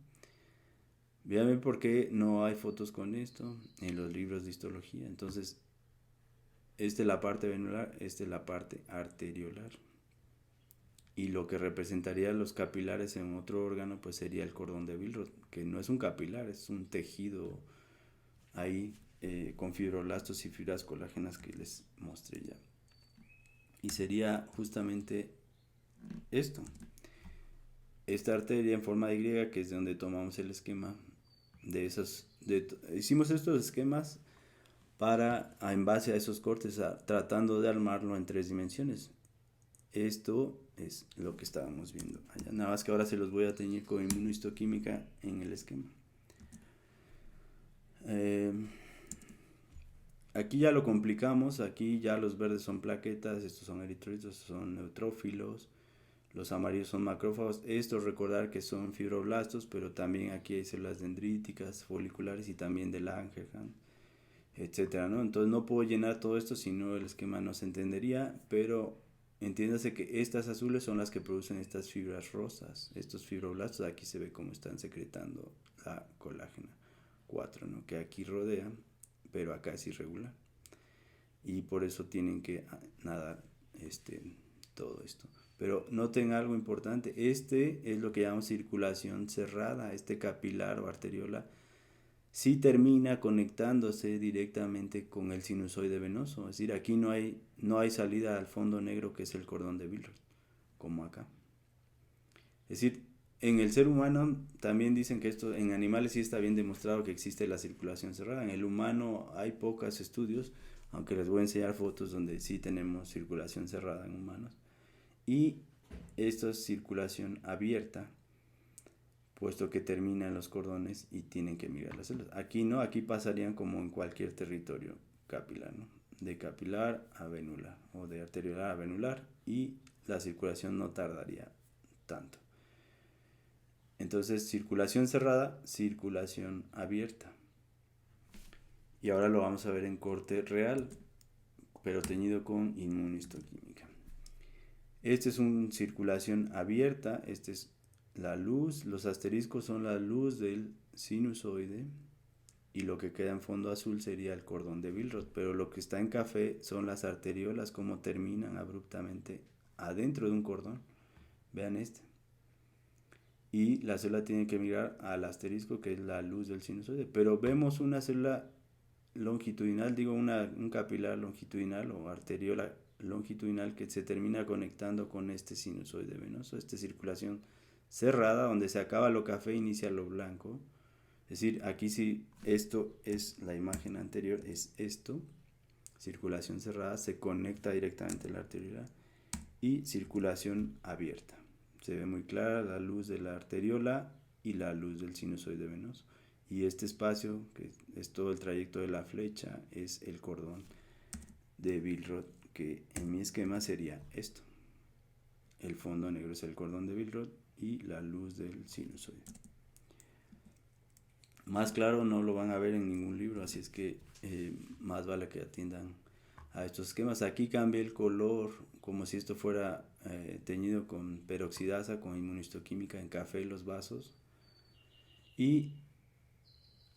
Véanme por qué no hay fotos con esto en los libros de histología. Entonces, esta es la parte venular, esta es la parte arteriolar. Y lo que representaría los capilares en otro órgano, pues sería el cordón de Billroth, que no es un capilar, es un tejido ahí con fibroblastos y fibras colágenas que les mostré ya. Y sería justamente esto. Esta arteria en forma de Y, que es de donde tomamos el esquema de esos. Hicimos estos esquemas en base a esos cortes, tratando de armarlo en 3 dimensiones. Esto es lo que estábamos viendo allá. Nada más que ahora se los voy a teñir con inmunohistoquímica en el esquema. Aquí ya lo complicamos. Aquí ya los verdes son plaquetas, estos son eritrocitos, estos son neutrófilos. Los amarillos son macrófagos. Estos recordar que son fibroblastos, pero también aquí hay células dendríticas, foliculares y también de Langerhans, etcétera, ¿no? Entonces no puedo llenar todo esto, si no el esquema no se entendería, pero entiéndase que estas azules son las que producen estas fibras rosas, estos fibroblastos. Aquí se ve cómo están secretando la colágena 4, ¿no? Que aquí rodea, pero acá es irregular. Y por eso tienen que nadar todo esto. Pero noten algo importante, este es lo que llamamos circulación cerrada, este capilar o arteriola sí termina conectándose directamente con el sinusoide venoso. Es decir, aquí no hay salida al fondo negro, que es el cordón de Billroth, como acá. Es decir, en el ser humano también dicen que esto, en animales sí está bien demostrado que existe la circulación cerrada. En el humano hay pocos estudios, aunque les voy a enseñar fotos donde sí tenemos circulación cerrada en humanos. Y esto es circulación abierta, puesto que terminan los cordones y tienen que migrar las células. Aquí no, aquí pasarían como en cualquier territorio capilar, ¿no? De capilar a venular o de arteriolar a venular, y la circulación no tardaría tanto. Entonces, circulación cerrada, circulación abierta. Y ahora lo vamos a ver en corte real, pero teñido con inmunohistoquímica. Este es una circulación abierta, este es la luz, los asteriscos son la luz del sinusoide y lo que queda en fondo azul sería el cordón de Billroth, pero lo que está en café son las arteriolas, como terminan abruptamente adentro de un cordón. Vean este. Y la célula tiene que migrar al asterisco, que es la luz del sinusoide, pero vemos una célula longitudinal, digo un capilar longitudinal o arteriola longitudinal que se termina conectando con este sinusoide venoso, esta circulación cerrada, donde se acaba lo café, inicia lo blanco. Es decir, aquí sí, esto es la imagen anterior, es esto, circulación cerrada, se conecta directamente a la arteriola, y circulación abierta. Se ve muy clara la luz de la arteriola y la luz del sinusoide venoso. Y este espacio, que es todo el trayecto de la flecha, es el cordón de Billroth, que en mi esquema sería esto. El fondo negro es el cordón de Billroth y la luz del sinusoide. Más claro no lo van a ver en ningún libro, así es que más vale que atiendan a estos esquemas. Aquí cambia el color como si esto fuera teñido con peroxidasa, con inmunistoquímica en café los vasos. Y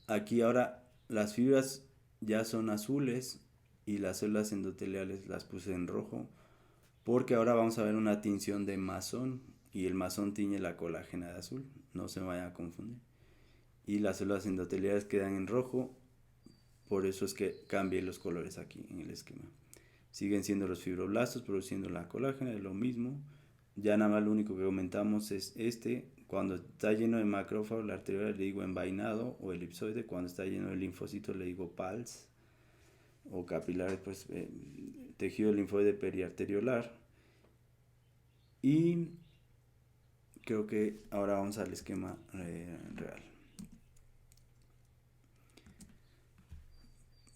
aquí ahora las fibras ya son azules y las células endoteliales las puse en rojo, porque ahora vamos a ver una tinción de masón y el masón tiñe la colágena de azul, no se vayan a confundir. Y las células endoteliales quedan en rojo, por eso es que cambié los colores aquí en el esquema. Siguen siendo los fibroblastos produciendo la colágena, es lo mismo. Ya nada más lo único que aumentamos es cuando está lleno de macrófagos, la arteriola le digo envainado o elipsoide, cuando está lleno de linfocitos le digo PALS o capilares, pues tejido linfoide periarteriolar. Y creo que ahora vamos al esquema real.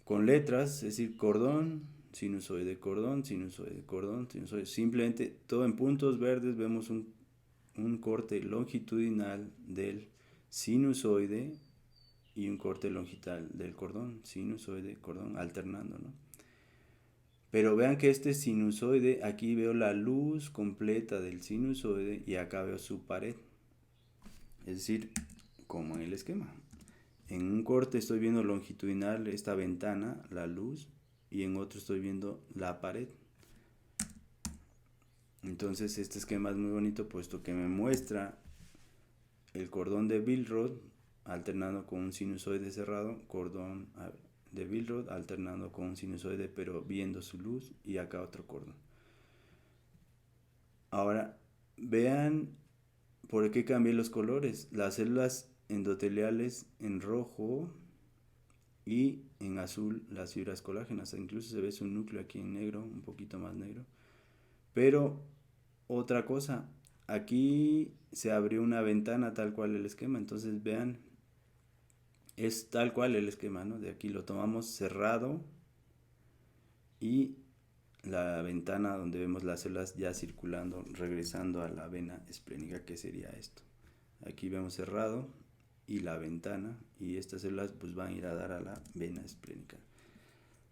Con letras, es decir, cordón, sinusoide, cordón, sinusoide, cordón, sinusoide. Simplemente todo en puntos verdes vemos un corte longitudinal del sinusoide y un corte longitudinal del cordón, sinusoide, cordón, alternando, ¿no? Pero vean que este sinusoide, aquí veo la luz completa del sinusoide y acá veo su pared. Es decir, como en el esquema. En un corte estoy viendo longitudinal esta ventana, la luz, y en otro estoy viendo la pared. Entonces este esquema es muy bonito puesto que me muestra el cordón de Billroth alternando con un sinusoide cerrado, cordón de Billroth alternando con un sinusoide pero viendo su luz, y acá otro cordón. Ahora vean por qué cambié los colores. Las células endoteliales en rojo y en azul las fibras colágenas. Incluso se ve su núcleo aquí en negro, un poquito más negro. Pero otra cosa, aquí se abrió una ventana tal cual el esquema. Entonces vean, es tal cual el esquema, ¿no? De aquí lo tomamos cerrado y la ventana donde vemos las células ya circulando, regresando a la vena esplénica, que sería esto. Aquí vemos cerrado y la ventana, y estas células pues van a ir a dar a la vena esplénica.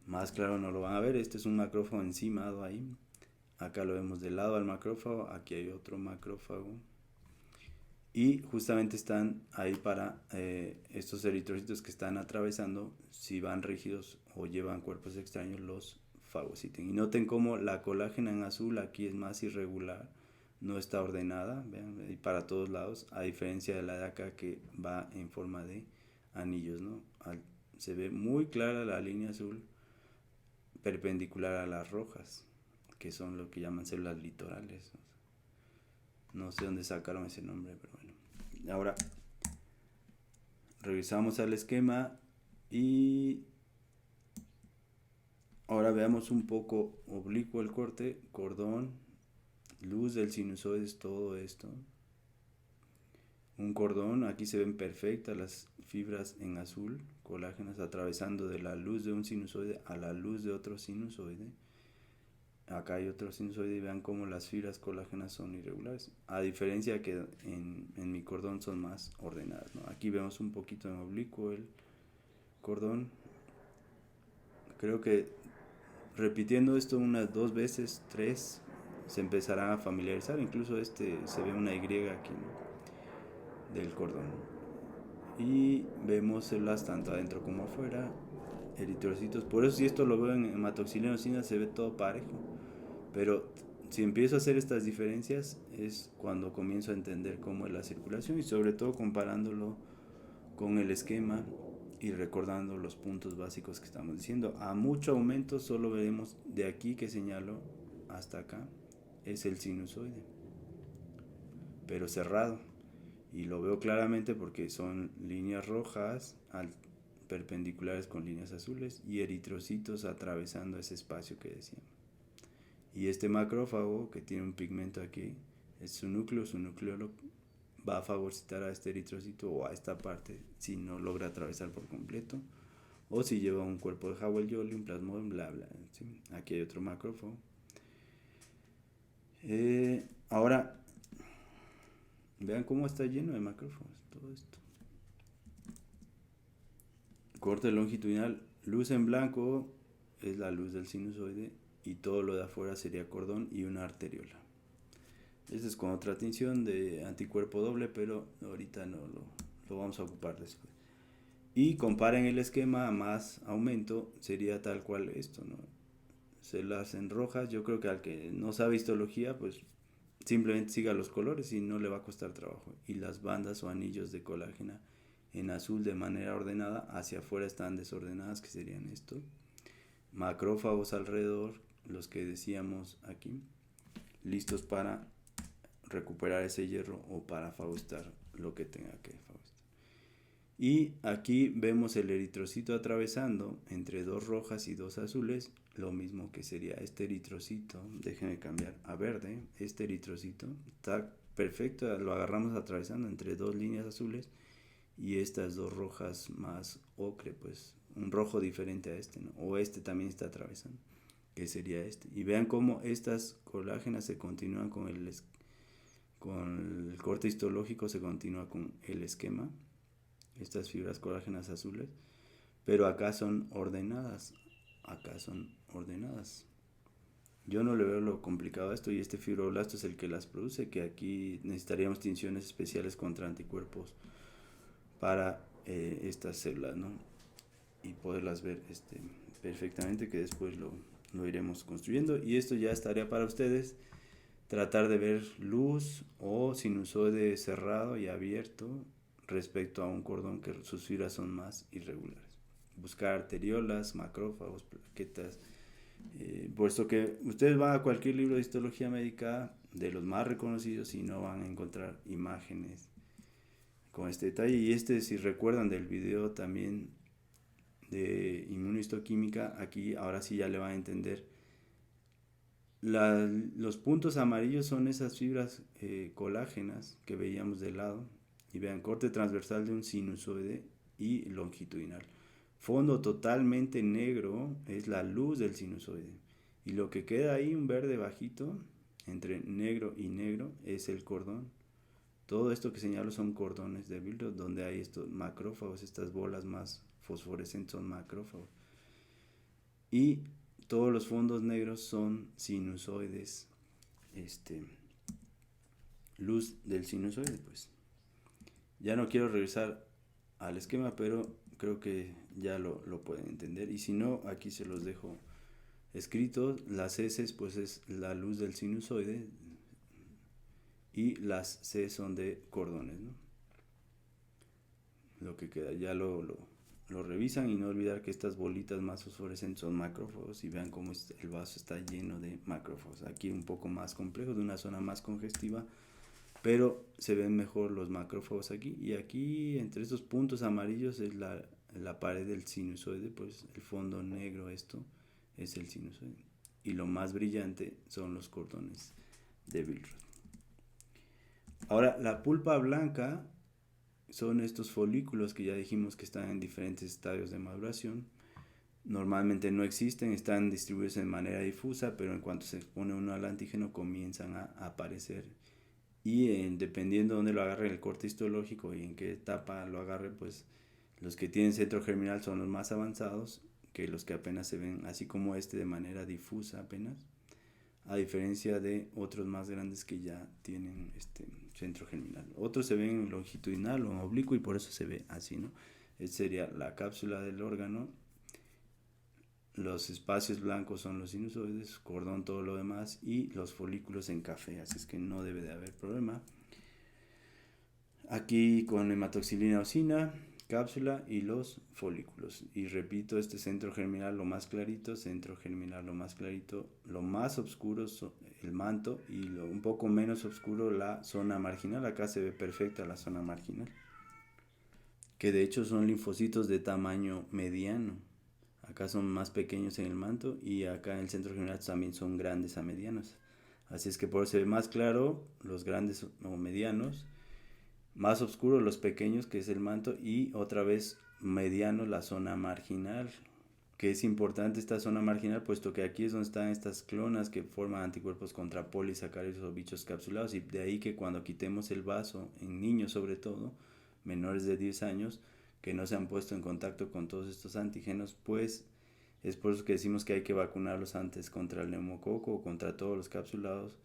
Más claro no lo van a ver, este es un macrófago encimado ahí. Acá lo vemos de lado al macrófago, aquí hay otro macrófago. Y justamente están ahí para estos eritrocitos que están atravesando, si van rígidos o llevan cuerpos extraños, los fagociten. Y noten cómo la colágena en azul aquí es más irregular, no está ordenada, vean, y para todos lados, a diferencia de la de acá que va en forma de anillos, ¿no? Se ve muy clara la línea azul perpendicular a las rojas, que son lo que llaman células litorales. No sé dónde sacaron ese nombre, pero bueno. Ahora regresamos al esquema y ahora veamos un poco oblicuo el corte, cordón, luz del sinusoide, es todo esto. Un cordón, aquí se ven perfectas las fibras en azul, colágenas atravesando de la luz de un sinusoide a la luz de otro sinusoide. Acá hay otro sinusoide y vean cómo las fibras colágenas son irregulares, a diferencia que en mi cordón son más ordenadas, ¿no? Aquí vemos un poquito en oblicuo el cordón. Creo que repitiendo esto unas 2 veces, 3, se empezará a familiarizar. Incluso se ve una Y aquí, ¿no? Del cordón. Y vemos células tanto adentro como afuera, eritrocitos. Por eso si esto lo veo en hematoxilina eosina se ve todo parejo. Pero si empiezo a hacer estas diferencias es cuando comienzo a entender cómo es la circulación, y sobre todo comparándolo con el esquema y recordando los puntos básicos que estamos diciendo. A mucho aumento solo veremos de aquí que señalo hasta acá es el sinusoide, pero cerrado, y lo veo claramente porque son líneas rojas perpendiculares con líneas azules y eritrocitos atravesando ese espacio que decíamos. Y este macrófago que tiene un pigmento aquí es su núcleo va a fagocitar a este eritrocito o a esta parte si no logra atravesar por completo, o si lleva un cuerpo de Howell-Jolly, un plasmodium, bla bla, ¿sí? Aquí hay otro macrófago. Ahora vean cómo está lleno de macrófagos todo esto. Corte longitudinal, luz en blanco es la luz del sinusoide y todo lo de afuera sería cordón y una arteriola. Esta es con otra tinción de anticuerpo doble, pero ahorita no lo vamos a ocupar después. Y comparen el esquema más aumento, sería tal cual esto, ¿no? Células en rojas, yo creo que al que no sabe histología, pues simplemente siga los colores y no le va a costar trabajo. Y las bandas o anillos de colágena en azul de manera ordenada, hacia afuera están desordenadas, que serían esto. Macrófagos alrededor, los que decíamos aquí, listos para recuperar ese hierro o para fagostar lo que tenga que fagostar. Y aquí vemos el eritrocito atravesando entre dos rojas y dos azules, lo mismo que sería este eritrocito. Déjenme cambiar a verde. Este eritrocito está perfecto, lo agarramos atravesando entre dos líneas azules y estas dos rojas más ocre, pues un rojo diferente a este, ¿no? O este también está atravesando, que sería este. Y vean cómo estas colágenas se continúan con el corte histológico, se continúa con el esquema, estas fibras colágenas azules, pero acá son ordenadas, Yo no le veo lo complicado a esto, y este fibroblasto es el que las produce, que aquí necesitaríamos tinciones especiales contra anticuerpos para estas células, ¿no? Y poderlas ver perfectamente, que después lo iremos construyendo. Y esto ya estaría para ustedes tratar de ver luz o sinusoide cerrado y abierto respecto a un cordón que sus fibras son más irregulares. Buscar arteriolas, macrófagos, plaquetas. Puesto que ustedes van a cualquier libro de histología médica de los más reconocidos y no van a encontrar imágenes con este detalle. Y si recuerdan del video también de inmunohistoquímica, aquí ahora sí ya le van a entender. Los puntos amarillos son esas fibras colágenas que veíamos de lado, y vean, corte transversal de un sinusoide y longitudinal. Fondo totalmente negro es la luz del sinusoide, y lo que queda ahí, un verde bajito entre negro y negro, es el cordón. Todo esto que señalo son cordones de Billroth, donde hay estos macrófagos, estas bolas más fosforescentes son macrófagos. Y todos los fondos negros son sinusoides, luz del sinusoide, pues. Ya no quiero regresar al esquema, pero creo que ya lo pueden entender. Y si no, aquí se los dejo escritos. Las S pues es la luz del sinusoide y las C son de cordones, ¿no? Lo que queda, ya lo revisan, y no olvidar que estas bolitas más fosforescentes son macrófagos, y vean cómo el vaso está lleno de macrófagos. Aquí un poco más complejo, de una zona más congestiva, pero se ven mejor los macrófagos aquí. Y aquí entre estos puntos amarillos es la pared del sinusoide, pues el fondo negro, esto es el sinusoide, y lo más brillante son los cordones de Billroth. Ahora, la pulpa blanca son estos folículos que ya dijimos que están en diferentes estadios de maduración. Normalmente no existen, están distribuidos de manera difusa, pero en cuanto se expone uno al antígeno comienzan a aparecer. Y dependiendo de dónde lo agarre el corte histológico y en qué etapa lo agarre, pues los que tienen centro germinal son los más avanzados, que los que apenas se ven, así como de manera difusa apenas, a diferencia de otros más grandes que ya tienen centro germinal. Otros se ven longitudinal o en oblicuo, y por eso se ve así, ¿no? Esta sería la cápsula del órgano. Los espacios blancos son los sinusoides, cordón todo lo demás, y los folículos en café, así es que no debe de haber problema. Aquí con hematoxilina eosina, cápsula y los folículos. Y repito, centro germinal lo más clarito, lo más oscuro el manto, y un poco menos oscuro la zona marginal. Acá se ve perfecta la zona marginal, que de hecho son linfocitos de tamaño mediano. Acá son más pequeños en el manto, y acá en el centro germinal también son grandes a medianos. Así es que por eso se ve más claro los grandes o medianos, más oscuro los pequeños, que es el manto, y otra vez mediano la zona marginal, que es importante esta zona marginal, puesto que aquí es donde están estas clonas que forman anticuerpos contra polisacáridos o bichos capsulados, y de ahí que cuando quitemos el vaso, en niños sobre todo, menores de 10 años, que no se han puesto en contacto con todos estos antígenos, pues Es por eso que decimos que hay que vacunarlos antes contra el neumococo o contra todos los capsulados,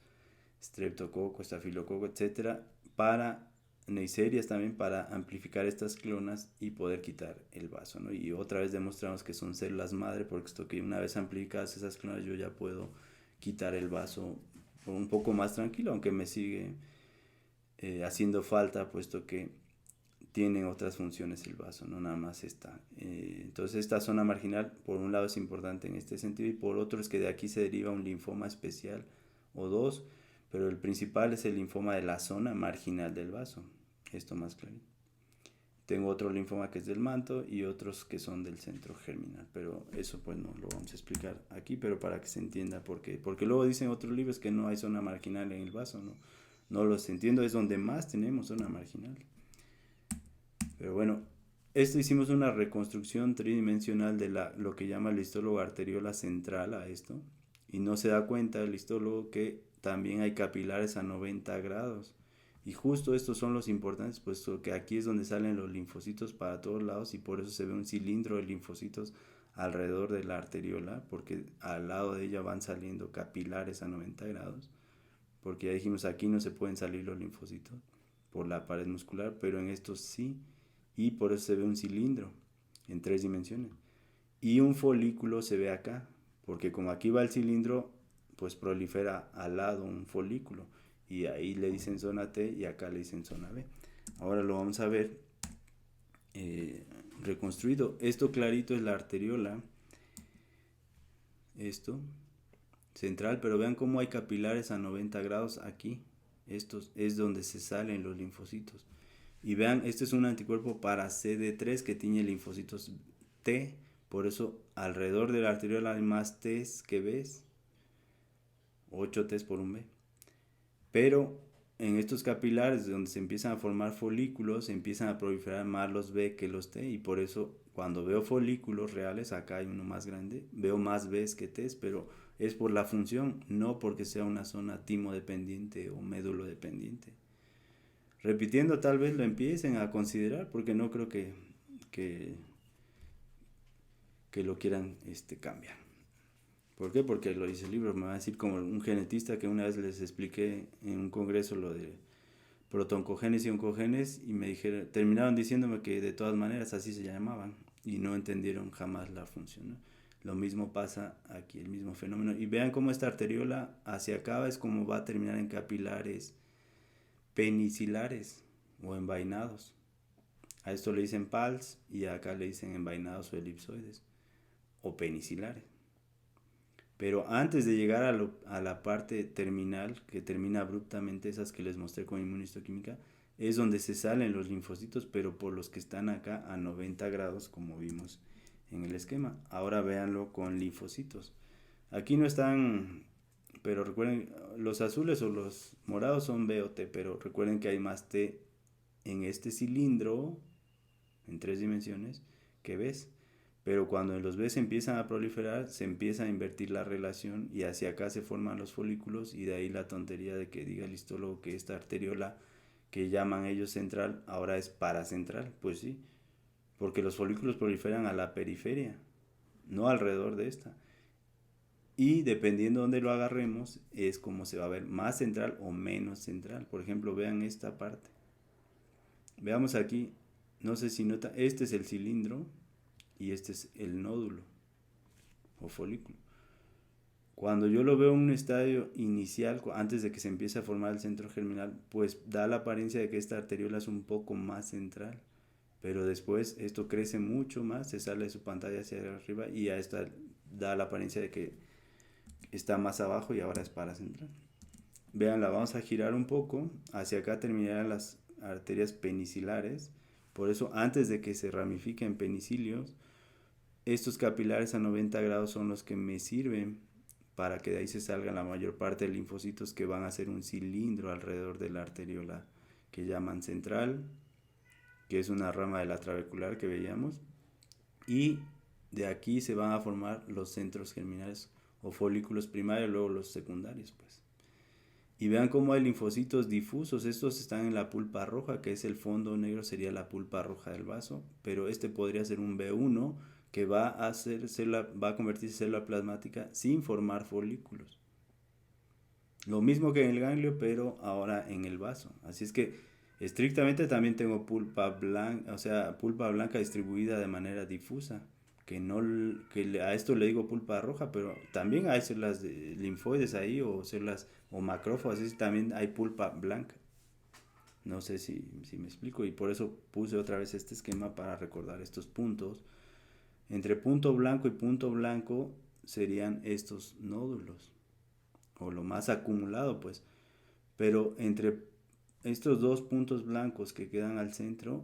streptococo, estafilococo, etcétera, para Neiserias también, para amplificar estas clonas y poder quitar el vaso, ¿no? Y otra vez demostramos que son células madre, porque esto que una vez amplificadas esas clonas yo ya puedo quitar el vaso un poco más tranquilo, aunque me sigue haciendo falta, puesto que tienen otras funciones el vaso, no nada más esta. Entonces esta zona marginal por un lado es importante en este sentido y por otro es que de aquí se deriva un linfoma especial o dos, pero el principal es el linfoma de la zona marginal del vaso, esto más claro. Tengo otro linfoma que es del manto y otros que son del centro germinal, pero eso pues no lo vamos a explicar aquí, pero para que se entienda por qué. Porque luego dicen otros libros que no hay zona marginal en el vaso, ¿no? No los entiendo, es donde más tenemos zona marginal. Pero bueno, esto hicimos una reconstrucción tridimensional de lo que llama el histólogo arteriola central a esto. Y no se da cuenta el histólogo que también hay capilares a 90 grados. Y justo estos son los importantes, puesto que aquí es donde salen los linfocitos para todos lados y por eso se ve un cilindro de linfocitos alrededor de la arteriola, porque al lado de ella van saliendo capilares a 90 grados. Porque ya dijimos, aquí no se pueden salir los linfocitos por la pared muscular, pero en estos sí. Y por eso se ve un cilindro en 3 dimensiones. Y un folículo se ve acá, porque como aquí va el cilindro, pues prolifera al lado un folículo. Y ahí le dicen zona T y acá le dicen zona B. Ahora lo vamos a ver reconstruido. Esto clarito es la arteriola. Esto central, pero vean cómo hay capilares a 90 grados aquí. Esto es donde se salen los linfocitos. Y vean, este es un anticuerpo para CD3 que tiene linfocitos T, por eso alrededor de la arteriola hay más T's que B's, 8 T's por un B. Pero en estos capilares donde se empiezan a formar folículos, se empiezan a proliferar más los B que los T, y por eso cuando veo folículos reales, acá hay uno más grande, veo más B's que T's, pero es por la función, no porque sea una zona timo dependiente o médulo dependiente. Repitiendo tal vez lo empiecen a considerar porque no creo que, que lo quieran cambiar. ¿Por qué? Porque lo dice el libro, me va a decir como un genetista que una vez les expliqué en un congreso lo de protoncogenes y oncogenes y me dijeron, terminaron diciéndome que de todas maneras así se llamaban y no entendieron jamás la función, ¿no? Lo mismo pasa aquí, el mismo fenómeno. Y vean cómo esta arteriola hacia acá es como va a terminar en capilares penicilares o envainados. A esto le dicen pals y acá le dicen envainados o elipsoides o penicilares. Pero antes de llegar a la parte terminal, que termina abruptamente, esas que les mostré con inmunistoquímica, es donde se salen los linfocitos, pero por los que están acá a 90 grados, como vimos en el esquema. Ahora véanlo con linfocitos. Aquí no están, pero recuerden, los azules o los morados son B o T, pero recuerden que hay más T en este cilindro, en 3 dimensiones, que Bs. Pero cuando los Bs empiezan a proliferar, se empieza a invertir la relación y hacia acá se forman los folículos y de ahí la tontería de que diga el histólogo que esta arteriola que llaman ellos central ahora es paracentral. Pues sí, porque los folículos proliferan a la periferia, no alrededor de esta. Y dependiendo de dónde lo agarremos, es como se va a ver más central o menos central. Por ejemplo, vean esta parte. Veamos aquí, no sé si nota, este es el cilindro y este es el nódulo o folículo. Cuando yo lo veo en un estadio inicial, antes de que se empiece a formar el centro germinal, pues da la apariencia de que esta arteriola es un poco más central. Pero después esto crece mucho más, se sale de su pantalla hacia arriba y a esta da la apariencia de que está más abajo y ahora es paracentral. Vean, la vamos a girar un poco, hacia acá terminarán las arterias penicilares, por eso antes de que se ramifiquen penicilios, estos capilares a 90 grados son los que me sirven para que de ahí se salgan la mayor parte de linfocitos que van a hacer un cilindro alrededor de la arteriola que llaman central, que es una rama de la trabecular que veíamos, y de aquí se van a formar los centros germinales o folículos primarios, luego los secundarios, pues. Y vean cómo hay linfocitos difusos, estos están en la pulpa roja, que es el fondo negro, sería la pulpa roja del vaso, pero este podría ser un B1 que va va a convertirse en célula plasmática sin formar folículos. Lo mismo que en el ganglio, pero ahora en el vaso. Así es que estrictamente también tengo pulpa blanca, o sea, pulpa blanca distribuida de manera difusa. A esto le digo pulpa roja, pero también hay células linfoides ahí o células o macrófagos, así también hay pulpa blanca. No sé si me explico, y por eso puse otra vez este esquema para recordar estos puntos. Entre punto blanco y punto blanco serían estos nódulos, o lo más acumulado, pues. Pero entre estos dos puntos blancos que quedan al centro,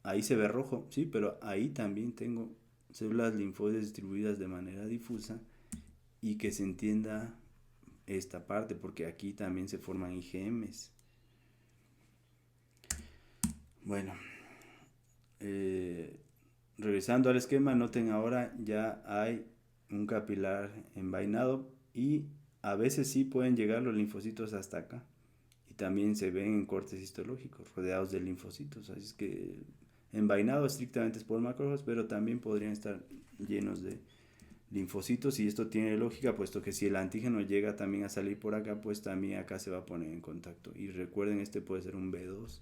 ahí se ve rojo, sí, pero ahí también tengo células linfoides distribuidas de manera difusa, y que se entienda esta parte, porque aquí también se forman IgMs. Bueno, regresando al esquema, noten ahora ya hay un capilar envainado y a veces sí pueden llegar los linfocitos hasta acá. Y también se ven en cortes histológicos rodeados de linfocitos. Así es que envainado estrictamente es por macrófagos, pero también podrían estar llenos de linfocitos, y esto tiene lógica puesto que si el antígeno llega también a salir por acá, pues también acá se va a poner en contacto. Y recuerden, este puede ser un B2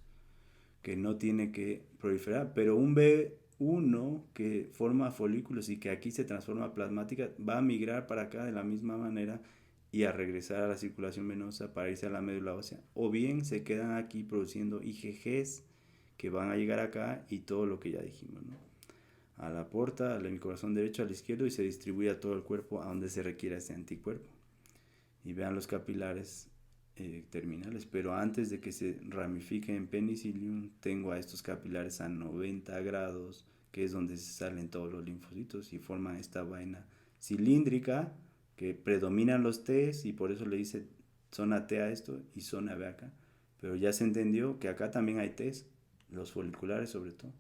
que no tiene que proliferar, pero un B1 que forma folículos y que aquí se transforma plasmática va a migrar para acá de la misma manera y a regresar a la circulación venosa para irse a la médula ósea, o bien se quedan aquí produciendo IgGs que van a llegar acá y todo lo que ya dijimos, ¿no? A la porta, al corazón derecho, al izquierdo, y se distribuye a todo el cuerpo a donde se requiera este anticuerpo. Y vean los capilares terminales, pero antes de que se ramifiquen en penicillium, tengo a estos capilares a 90 grados, que es donde se salen todos los linfocitos y forman esta vaina cilíndrica que predominan los Ts, y por eso le dice zona T a esto y zona B acá. Pero ya se entendió que acá también hay Ts, los foliculares sobre todo.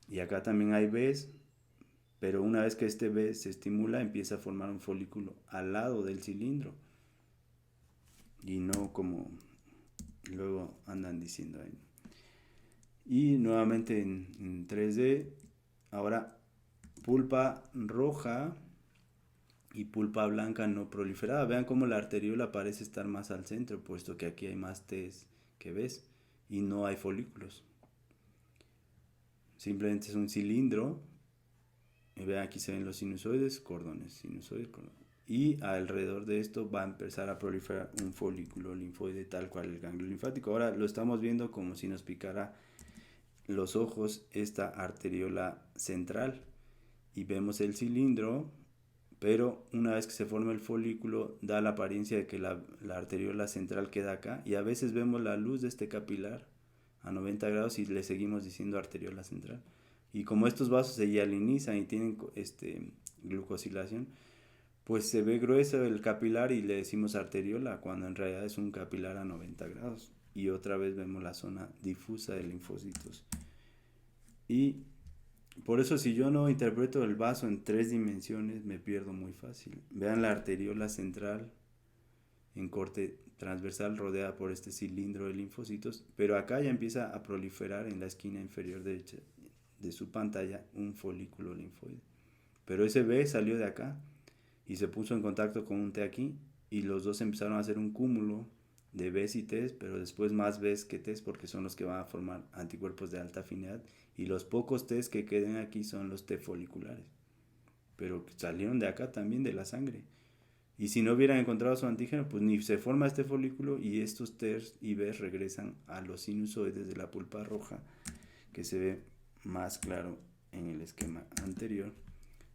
Y acá también hay Bs, pero una vez que este B se estimula, empieza a formar un folículo al lado del cilindro. Y no como luego andan diciendo ahí. Y nuevamente en 3D, ahora pulpa roja y pulpa blanca no proliferada. Vean cómo la arteriola parece estar más al centro, puesto que aquí hay más Ts que Bs y no hay folículos. Simplemente es un cilindro. Y vean, aquí se ven los sinusoides, cordones, sinusoides, cordones. Y alrededor de esto va a empezar a proliferar un folículo linfoide, tal cual el ganglio linfático. Ahora lo estamos viendo como si nos picara los ojos esta arteriola central, y vemos el cilindro, pero una vez que se forma el folículo da la apariencia de que la arteriola central queda acá, y a veces vemos la luz de este capilar a 90 grados y le seguimos diciendo arteriola central. Y como estos vasos se hialinizan y tienen glucosilación, pues se ve grueso el capilar y le decimos arteriola, cuando en realidad es un capilar a 90 grados. Y otra vez vemos la zona difusa de linfocitos. Y por eso, si yo no interpreto el vaso en 3 dimensiones, me pierdo muy fácil. Vean la arteriola central en corte transversal rodeada por este cilindro de linfocitos, pero acá ya empieza a proliferar en la esquina inferior derecha de su pantalla un folículo linfoide. Pero ese B salió de acá y se puso en contacto con un T aquí, y los dos empezaron a hacer un cúmulo de Bs y Ts, pero después más Bs que Ts, porque son los que van a formar anticuerpos de alta afinidad, y los pocos Ts que queden aquí son los T foliculares, pero salieron de acá también, de la sangre. Y si no hubieran encontrado su antígeno, pues ni se forma este folículo, y estos Ts y Bs regresan a los sinusoides de la pulpa roja, que se ve más claro en el esquema anterior.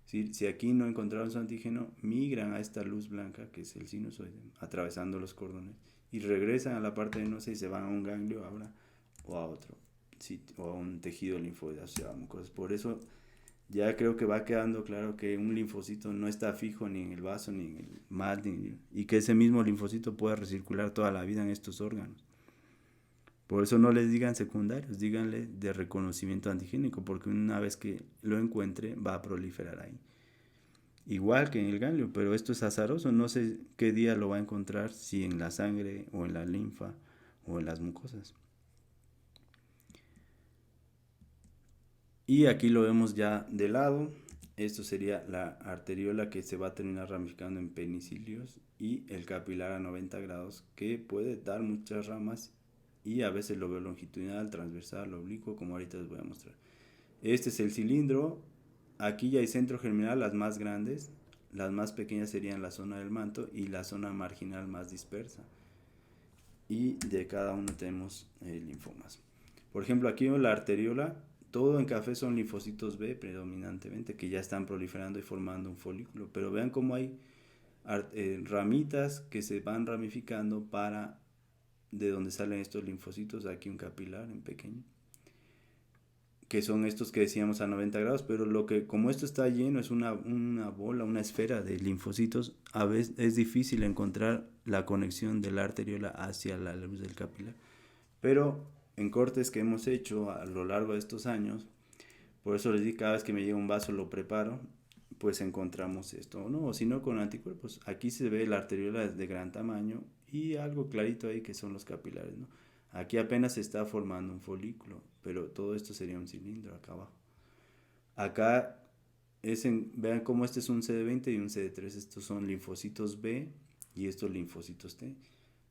Si aquí no encontraron su antígeno, migran a esta luz blanca, que es el sinusoide, atravesando los cordones, y regresan a la parte venosa y se van a un ganglio ahora, o a otro sitio, o a un tejido linfoide asociado a mucosas. Por eso ya creo que va quedando claro que un linfocito no está fijo ni en el vaso, ni en el mal, y que ese mismo linfocito puede recircular toda la vida en estos órganos. Por eso no les digan secundarios, díganle de reconocimiento antigénico, porque una vez que lo encuentre va a proliferar ahí. Igual que en el ganglio, pero esto es azaroso, no sé qué día lo va a encontrar, si en la sangre o en la linfa o en las mucosas. Y aquí lo vemos ya de lado. Esto sería la arteriola que se va a terminar ramificando en penicilios y el capilar a 90 grados que puede dar muchas ramas y a veces lo veo longitudinal, transversal, oblicuo, como ahorita les voy a mostrar. Este es el cilindro. Aquí ya hay centro germinal, las más grandes. Las más pequeñas serían la zona del manto y la zona marginal más dispersa. Y de cada uno tenemos linfomas. Por ejemplo, aquí en la arteriola, todo en café son linfocitos B predominantemente, que ya están proliferando y formando un folículo. Pero vean cómo hay ramitas que se van ramificando para de donde salen estos linfocitos. Aquí un capilar en pequeño, que son estos que decíamos a 90 grados, pero lo que, como esto está lleno, es una bola, una esfera de linfocitos, a veces es difícil encontrar la conexión de la arteriola hacia la luz del capilar. Pero en cortes que hemos hecho a lo largo de estos años, por eso les digo, cada vez que me llega un vaso lo preparo, pues encontramos esto, ¿no? O si no, con anticuerpos. Aquí se ve la arteriola de gran tamaño y algo clarito ahí que son los capilares, ¿no? Aquí apenas se está formando un folículo, pero todo esto sería un cilindro acá abajo. Acá vean cómo este es un CD20 y un CD3. Estos son linfocitos B y estos linfocitos T.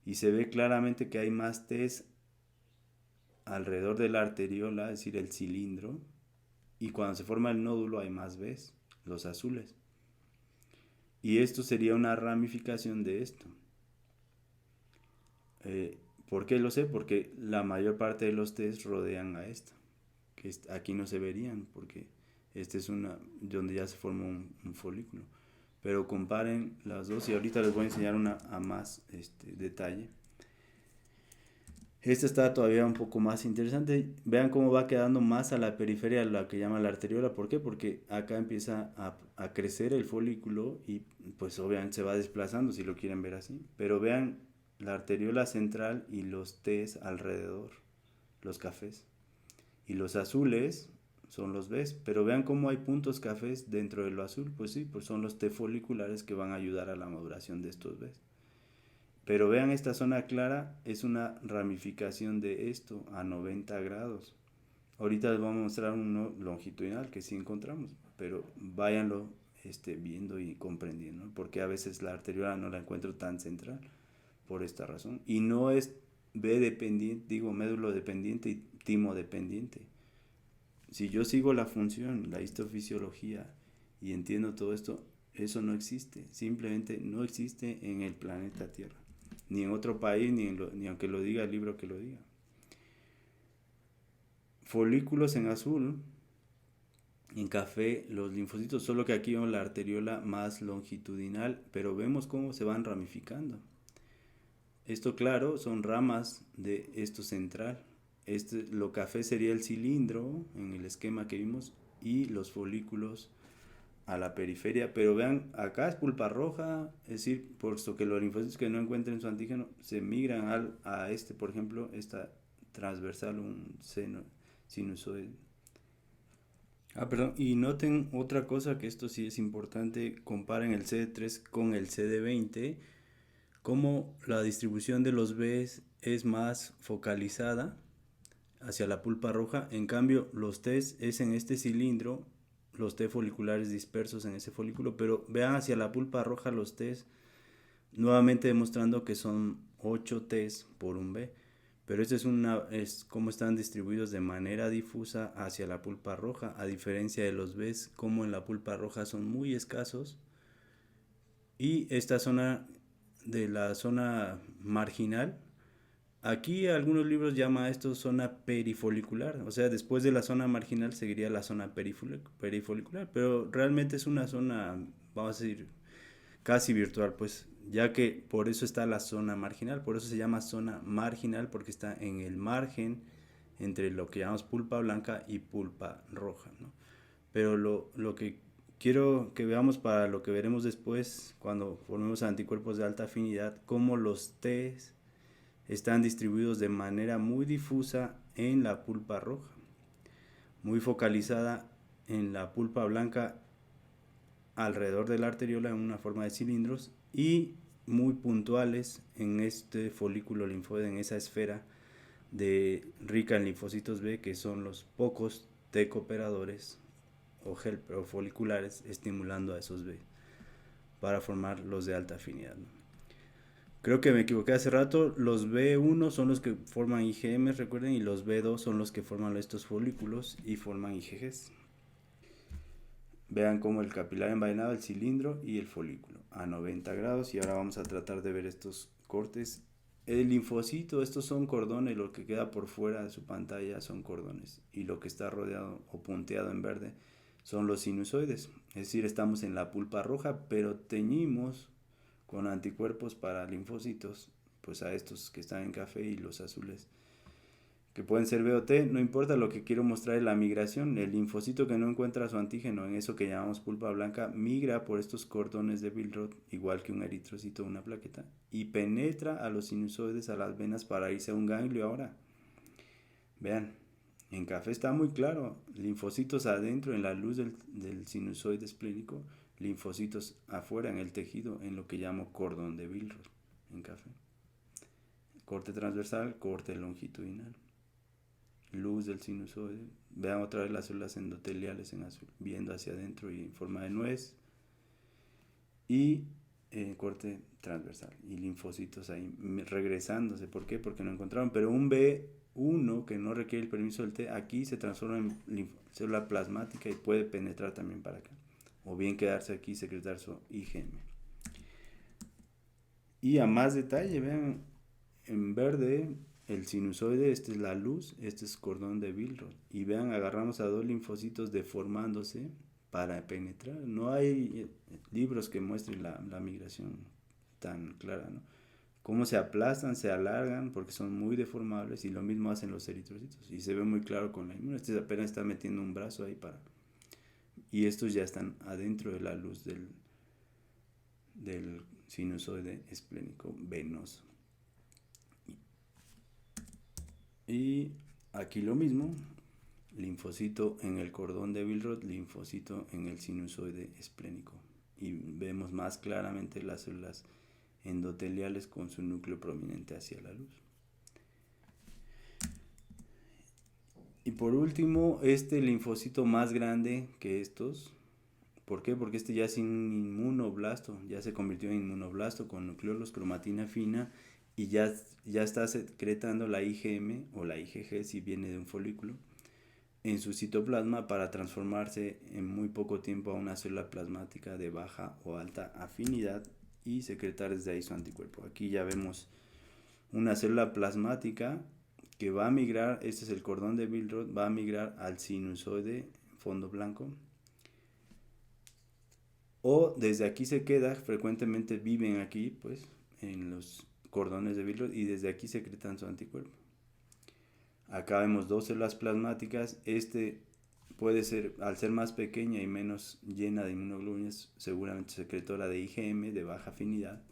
Y se ve claramente que hay más T's alrededor de la arteriola, es decir, el cilindro. Y cuando se forma el nódulo hay más B's, los azules. Y esto sería una ramificación de esto. ¿Por qué lo sé? Porque la mayor parte de los T's rodean a esta. Que aquí no se verían porque este es una donde ya se forma un folículo. Pero comparen las dos y ahorita les voy a enseñar una a más detalle. Esta está todavía un poco más interesante. Vean cómo va quedando más a la periferia, la que llama la arteriola. ¿Por qué? Porque acá empieza a crecer el folículo y pues obviamente se va desplazando si lo quieren ver así. Pero vean la arteriola central y los T's alrededor, los cafés. Y los azules son los B's, pero vean cómo hay puntos cafés dentro de lo azul. Pues sí, pues son los T foliculares que van a ayudar a la maduración de estos B's. Pero vean esta zona clara, es una ramificación de esto a 90 grados. Ahorita les vamos a mostrar uno longitudinal que sí encontramos, pero váyanlo viendo y comprendiendo, ¿no? Porque a veces la arteriola no la encuentro tan central por esta razón. Y no es B dependiente, digo médulo dependiente y timo dependiente. Si yo sigo la función, la histofisiología y entiendo todo esto, eso no existe, simplemente no existe en el planeta Tierra, ni en otro país, ni aunque lo diga el libro que lo diga. Folículos en azul, en café los linfocitos, solo que aquí vemos la arteriola más longitudinal, pero vemos cómo se van ramificando. Esto claro, son ramas de esto central. Lo café sería el cilindro en el esquema que vimos y los folículos a la periferia, pero vean, acá es pulpa roja, es decir, puesto que los linfocitos que no encuentren su antígeno se migran a por ejemplo, esta transversal, un seno sinusoide. Perdón, y noten otra cosa que esto sí es importante, comparen el CD3 con el CD20, como la distribución de los Bs es más focalizada hacia la pulpa roja, en cambio los Ts es en este cilindro, los T foliculares dispersos en ese folículo, pero vean hacia la pulpa roja los Ts, nuevamente demostrando que son 8 Ts por un B, pero esto es como están distribuidos de manera difusa hacia la pulpa roja, a diferencia de los Bs, como en la pulpa roja son muy escasos, y esta zona de la zona marginal, aquí algunos libros llaman a esto zona perifolicular, o sea, después de la zona marginal seguiría la zona perifolicular, pero realmente es una zona, vamos a decir, casi virtual, pues, ya que por eso está la zona marginal, por eso se llama zona marginal, porque está en el margen entre lo que llamamos pulpa blanca y pulpa roja, ¿no? Pero lo que quiero que veamos para lo que veremos después, cuando formemos anticuerpos de alta afinidad, cómo los T's están distribuidos de manera muy difusa en la pulpa roja, muy focalizada en la pulpa blanca alrededor de la arteriola en una forma de cilindros y muy puntuales en este folículo linfoide, en esa esfera rica en linfocitos B, que son los pocos T cooperadores o helper o foliculares estimulando a esos B para formar los de alta afinidad, ¿no? Creo que me equivoqué hace rato. Los B1 son los que forman IgM, recuerden, y los B2 son los que forman estos folículos y forman IgGs. Vean cómo el capilar envainado, el cilindro y el folículo a 90 grados. Y ahora vamos a tratar de ver estos cortes. El linfocito, estos son cordones, lo que queda por fuera de su pantalla son cordones. Y lo que está rodeado o punteado en verde son los sinusoides. Es decir, estamos en la pulpa roja, pero teñimos con anticuerpos para linfocitos, pues a estos que están en café y los azules, que pueden ser B o T, no importa. Lo que quiero mostrar es la migración. El linfocito que no encuentra su antígeno en eso que llamamos pulpa blanca migra por estos cordones de Billroth, igual que un eritrocito o una plaqueta, y penetra a los sinusoides, a las venas, para irse a un ganglio. Ahora, vean, en café está muy claro, linfocitos adentro en la luz del sinusoide esplénico, linfocitos afuera en el tejido, en lo que llamo cordón de Billroth en café. Corte transversal, corte longitudinal, luz del sinusoide. Vean otra vez las células endoteliales en azul, viendo hacia adentro y en forma de nuez. Y corte transversal y linfocitos ahí regresándose. ¿Por qué? Porque no encontraron. Pero un B1 que no requiere el permiso del T, aquí se transforma en célula plasmática y puede penetrar también para acá. O bien quedarse aquí y secretar su IgM. Y a más detalle, vean, en verde el sinusoide, esta es la luz, este es cordón de Billroth. Y vean, agarramos a dos linfocitos deformándose para penetrar. No hay libros que muestren la migración tan clara, ¿no? Cómo se aplastan, se alargan, porque son muy deformables, y lo mismo hacen los eritrocitos. Y se ve muy claro con la inmune. Este apenas está metiendo un brazo ahí para... Y estos ya están adentro de la luz del sinusoide esplénico venoso. Y aquí lo mismo, linfocito en el cordón de Billroth, linfocito en el sinusoide esplénico. Y vemos más claramente las células endoteliales con su núcleo prominente hacia la luz. Y por último, este linfocito más grande que estos. ¿Por qué? Porque este ya es un inmunoblasto, ya se convirtió en inmunoblasto con nucleolos, cromatina fina, y ya está secretando la IgM o la IgG, si viene de un folículo, en su citoplasma para transformarse en muy poco tiempo a una célula plasmática de baja o alta afinidad y secretar desde ahí su anticuerpo. Aquí ya vemos una célula plasmática que va a migrar, este es el cordón de Billroth, va a migrar al sinusoide fondo blanco, o desde aquí se queda, frecuentemente viven aquí, pues, en los cordones de Billroth, y desde aquí secretan su anticuerpo. Acá vemos dos células plasmáticas. Este puede ser, al ser más pequeña y menos llena de inmunoglobulinas, seguramente secretora de IgM de baja afinidad,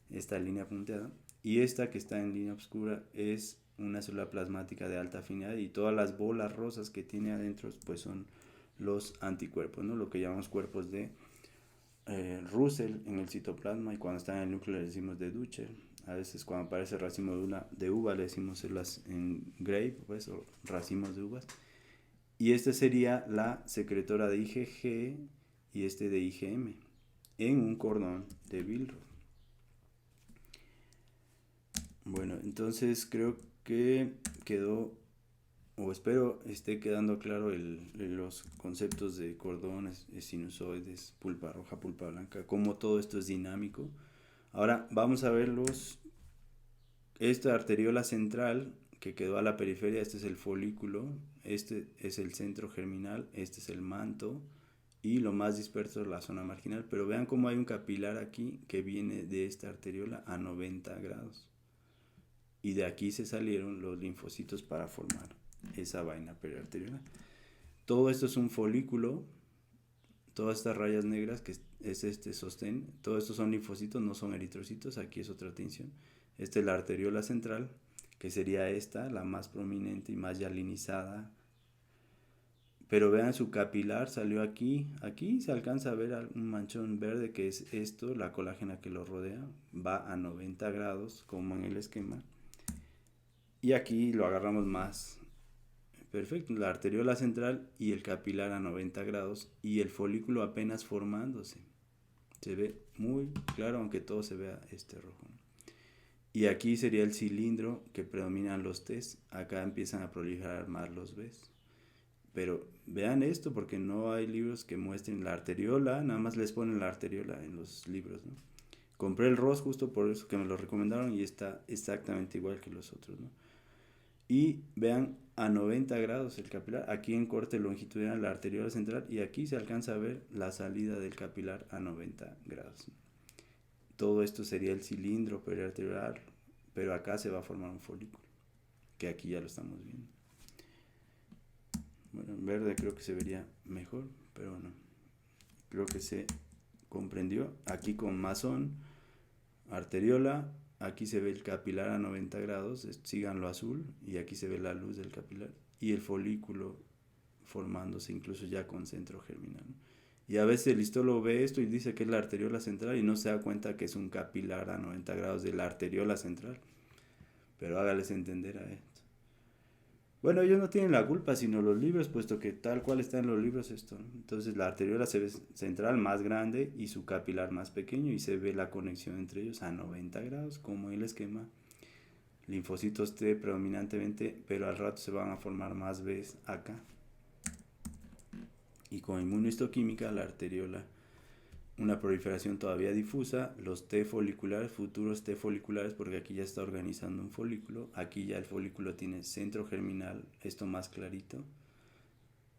esta línea punteada. Y esta que está en línea oscura es una célula plasmática de alta afinidad, y todas las bolas rosas que tiene adentro pues son los anticuerpos, ¿no? Lo que llamamos cuerpos de Russell en el citoplasma, y cuando está en el núcleo le decimos de Dutcher. A veces cuando aparece racimo de uva le decimos células en grape, pues, o racimos de uvas. Y esta sería la secretora de IgG y este de IgM en un cordón de Billroth. Bueno, entonces creo que quedó, o espero esté quedando claro los conceptos de cordones, sinusoides, pulpa roja, pulpa blanca, cómo todo esto es dinámico. Ahora vamos a ver esta arteriola central que quedó a la periferia. Este es el folículo, este es el centro germinal, este es el manto, y lo más disperso es la zona marginal. Pero vean cómo hay un capilar aquí que viene de esta arteriola a 90 grados. Y de aquí se salieron los linfocitos para formar esa vaina periarteriolar. Todo esto es un folículo. Todas estas rayas negras, que es este sostén, todo esto son linfocitos, no son eritrocitos. Aquí es otra tinción. Esta es la arteriola central, que sería esta, la más prominente y más yalinizada. Pero vean, su capilar salió aquí. Aquí se alcanza a ver un manchón verde, que es esto, la colágena que lo rodea. Va a 90 grados, como en el esquema. Y aquí lo agarramos más perfecto, la arteriola central y el capilar a 90 grados y el folículo apenas formándose. Se ve muy claro, aunque todo se vea rojo, ¿no? Y aquí sería el cilindro que predominan los T's. Acá empiezan a proliferar más los B's. Pero vean esto porque no hay libros que muestren la arteriola, nada más les ponen la arteriola en los libros, ¿no? Compré el ROS justo por eso que me lo recomendaron y está exactamente igual que los otros, ¿no? Y vean a 90 grados el capilar, aquí en corte longitudinal la arteriola central y aquí se alcanza a ver la salida del capilar a 90 grados. Todo esto sería el cilindro periarteriolar, pero acá se va a formar un folículo, que aquí ya lo estamos viendo. Bueno, en verde creo que se vería mejor, pero no. Creo que se comprendió. Aquí con masón, arteriola, aquí se ve el capilar a 90 grados, síganlo azul, y aquí se ve la luz del capilar y el folículo formándose incluso ya con centro germinal. Y a veces el histólogo ve esto y dice que es la arteriola central y no se da cuenta que es un capilar a 90 grados de la arteriola central. Pero hágales entender a esto. Bueno, ellos no tienen la culpa, sino los libros, puesto que tal cual está en los libros esto, ¿no? Entonces la arteriola se ve central más grande y su capilar más pequeño y se ve la conexión entre ellos a 90 grados, como en el esquema. Linfocitos T predominantemente, pero al rato se van a formar más Bs acá. Y con inmunohistoquímica la arteriola, una proliferación todavía difusa, los T foliculares, futuros T foliculares, porque aquí ya está organizando un folículo, aquí ya el folículo tiene centro germinal, esto más clarito,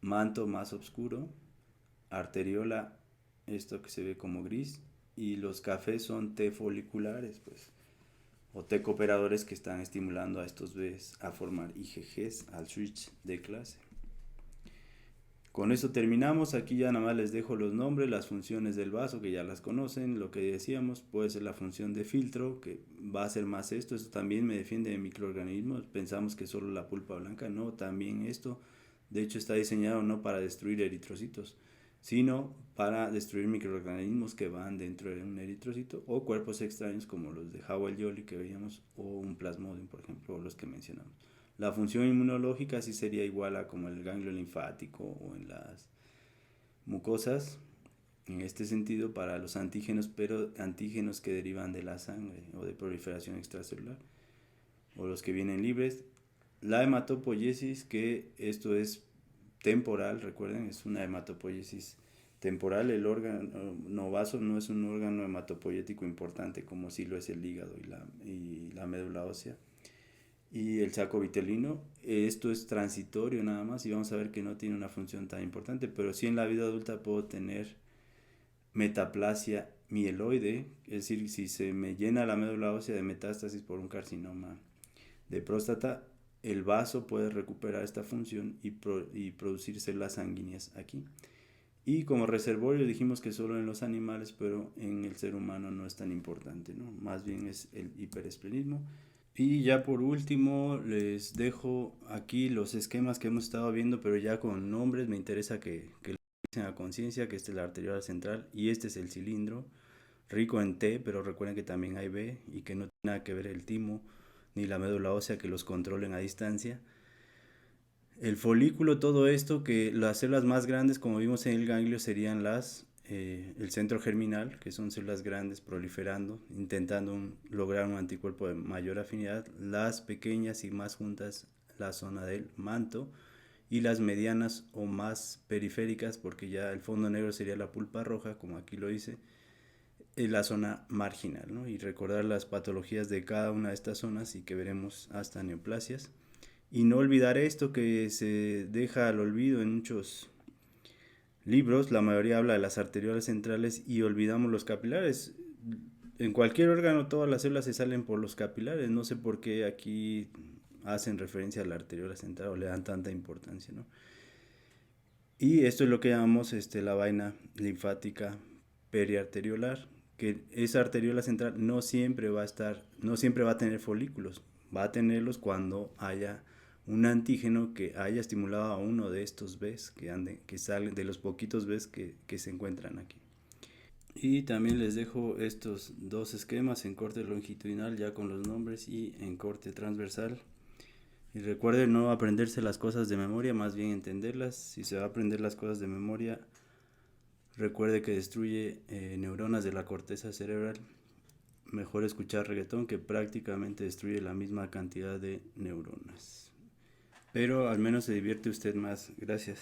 manto más oscuro, arteriola, esto que se ve como gris, y los cafés son T foliculares, pues, o T cooperadores que están estimulando a estos Bs a formar IgGs al switch de clase. Con eso terminamos, aquí ya nada más les dejo los nombres, las funciones del vaso que ya las conocen, lo que decíamos, puede ser la función de filtro, que va a ser más esto también me defiende de microorganismos, pensamos que solo la pulpa blanca, no, también esto, de hecho está diseñado no para destruir eritrocitos, sino para destruir microorganismos que van dentro de un eritrocito, o cuerpos extraños como los de Howell-Jolly que veíamos, o un plasmodium, por ejemplo, o los que mencionamos. La función inmunológica sí sería igual a como el ganglio linfático o en las mucosas, en este sentido para los antígenos, pero antígenos que derivan de la sangre o de proliferación extracelular, o los que vienen libres. La hematopoiesis, que esto es temporal, recuerden, es una hematopoiesis temporal. El órgano vaso no es un órgano hematopoyético importante como sí lo es el hígado y la médula ósea. Y el saco vitelino, esto es transitorio nada más y vamos a ver que no tiene una función tan importante, pero sí en la vida adulta puedo tener metaplasia mieloide, es decir, si se me llena la médula ósea de metástasis por un carcinoma de próstata, el vaso puede recuperar esta función y producir células sanguíneas aquí. Y como reservorio dijimos que solo en los animales, pero en el ser humano no es tan importante, ¿no? Más bien es el hiperesplenismo. Y ya por último les dejo aquí los esquemas que hemos estado viendo, pero ya con nombres. Me interesa que lo utilicen a conciencia, que esta es la arteriola central y este es el cilindro, rico en T, pero recuerden que también hay B y que no tiene nada que ver el timo ni la médula ósea que los controlen a distancia. El folículo, todo esto, que las células más grandes, como vimos en el ganglio, serían el centro germinal, que son células grandes proliferando, intentando lograr un anticuerpo de mayor afinidad. Las pequeñas y más juntas, la zona del manto, y las medianas o más periféricas, porque ya el fondo negro sería la pulpa roja, como aquí lo hice, es la zona marginal, ¿no? Y recordar las patologías de cada una de estas zonas y que veremos hasta neoplasias. Y no olvidar esto que se deja al olvido en muchos libros, la mayoría habla de las arteriolas centrales y olvidamos los capilares. En cualquier órgano todas las células se salen por los capilares, no sé por qué aquí hacen referencia a la arteriola central o le dan tanta importancia, ¿no? Y esto es lo que llamamos la vaina linfática periarteriolar, que esa arteriola central no siempre va a tener folículos, va a tenerlos cuando haya un antígeno que haya estimulado a uno de estos Bs que salen de los poquitos Bs que se encuentran aquí. Y también les dejo estos dos esquemas en corte longitudinal ya con los nombres y en corte transversal. Y recuerde no aprenderse las cosas de memoria, más bien entenderlas. Si se va a aprender las cosas de memoria, recuerde que destruye neuronas de la corteza cerebral. Mejor escuchar reggaetón, que prácticamente destruye la misma cantidad de neuronas. Pero al menos se divierte usted más. Gracias.